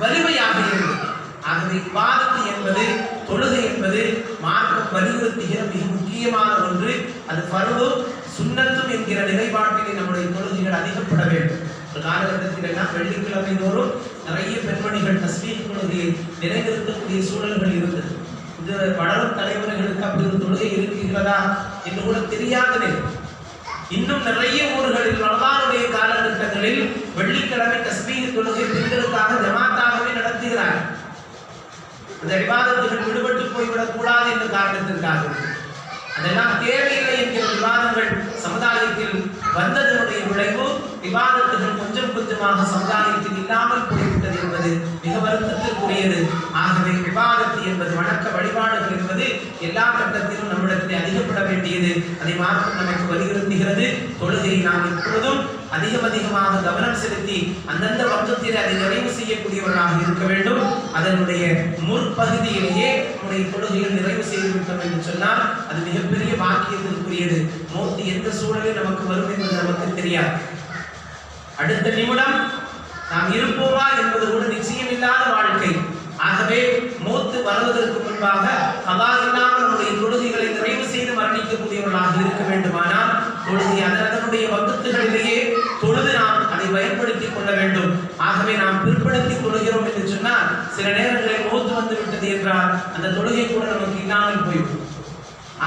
S1: வலிமையாக இருந்தது. ஆகவே விவாதத்து என்பது, தொழுகை என்பது மார்க்கம் வலியுறுத்துகிற மிக முக்கியமான ஒன்று. அது ஃபர்து சுன்னத்தும் என்கிற நிலைப்பாட்டிலே நம்முடைய தொழுகைகள் அதிகப்பட வேண்டும். ஒரு காலகட்டத்தில் எல்லாம் வெள்ளிக்கிழமை தோறும் நிறைய பெண்மணிகள் தஸ்பீஹ் தொழுகையை நிலைநிறுத்தக்கூடிய சூழல்கள் இருந்தது. இது வளரும் தலைவர்களுக்கு அப்படி ஒரு தொழுகை இருக்கிறதா என்று கூட தெரியாத நிலை. இன்னும் நிறைய ஊர்களில் ரமலானுடைய காலகட்டங்களில் வெள்ளிக்கிழமை தஸ்பீஹ் தொழுகை பெண்களுக்காக ஜமாத்தாகவே நடத்துகிறார். அந்த விவாதத்துகள் விடுபட்டு போய்விடக் கூடாது என்ற காரணத்திற்காக அதெல்லாம் தேவையில்லை என்கிற விவாதங்கள் சமுதாயத்தில் வந்ததனுடைய விளைவு விவாதத்துகள் கொஞ்சம் கொஞ்சமாக சமுதாயத்தில் இல்லாமல் போய்விட்டது என்பது மிக வருத்தத்திற்குரியது. ஆகவே விவாதத்து என்பது வணக்க வழிபாடுகள் என்பது எல்லா கட்டத்திலும் நம்மிடத்தில் அதிகப்பட வேண்டியது. அதை மார்க்கம் நமக்கு வலியுறுத்துகிறது. தொழுகையை நாம் எப்பொழுதும் அதிகமாக கவனம் செலுத்தி அந்தந்த வர்க்கத்தில் அதை நிறைவு செய்யக்கூடியவர்களாக இருக்க வேண்டும். அதனுடைய முற்பகுதியிலேயே நம்முடைய தொழுகையில் நிறைவு செய்துவிட்டோம் என்று சொன்னால் அது மிகப்பெரிய பாக்கியத்திற்குரியது. மௌத் எந்த சூழலில் நமக்கு வரும் என்பது நமக்கு தெரியாது. அடுத்த நிமிடம் நாம் இருப்போமா என்பது கூட நிச்சயமில்லாத வாழ்க்கை. ஆகவே மௌத்து வருவதற்கு முன்பாக கதா இல்லாமல் நம்முடைய தொழுகைகளை நிறைவு செய்து மரணிக்கக்கூடியவர்களாக இருக்க வேண்டுமானால் தொழுகை அதனுடைய வகுத்துகளிலேயே தொழுது நாம் அதை பயன்படுத்திக் கொள்ள வேண்டும். ஆகவே நாம் பிற்படுத்திக் கொள்கிறோம் என்று சொன்னால் சில நேரங்களில் மௌத்து வந்து விட்டது என்றால் அந்த தொழுகை கூட நமக்கு இல்லாமல் போய்விடும்.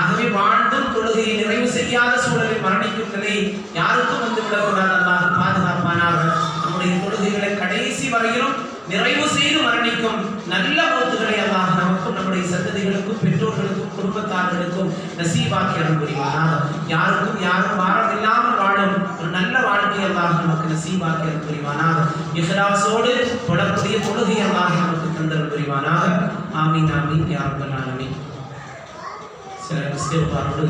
S1: ஆகவே வாழ்ந்தும் தொழுகையை நிறைவு செய்யாத சூழலில் மரணிக்கும் நிலை யாருக்கும் வந்து விடக்கூடாது. அல்லாஹ் பாதுகாப்பானாக. நம்முடைய தொழுகைகளை கடைசி வரையிலும் நிறைவு செய்து மரணிக்கும் நல்ல மௌத்துகளை அல்லாஹ் நமக்கும் நம்முடைய சந்ததிகளுக்கும் பெற்றோர்களுக்கும் குடும்பத்தார்களுக்கும் நசீபாக்கி அருள் புரிவானாக. யாருக்கும் யாரும் வாரம் இல்லாமல் வாழும் ஒரு நல்ல வாழ்க்கை அல்லாஹ் நமக்கு நசீபாக்கி அருள் புரிவானாக. இஹ்லாஸோடு தொடர்புடைய தொழுகை அல்லாஹ் நமக்கு தந்தருள் புரிவானாக. ஆமீன் ஆமீன் யா ரப்பல் ஆலமீன். استغفر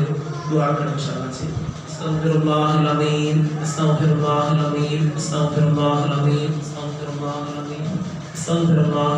S1: دعاء ان شاء الله. استغفر الله العظيم استغفر الله العظيم استغفر الله العظيم استغفر الله العظيم استغفر الله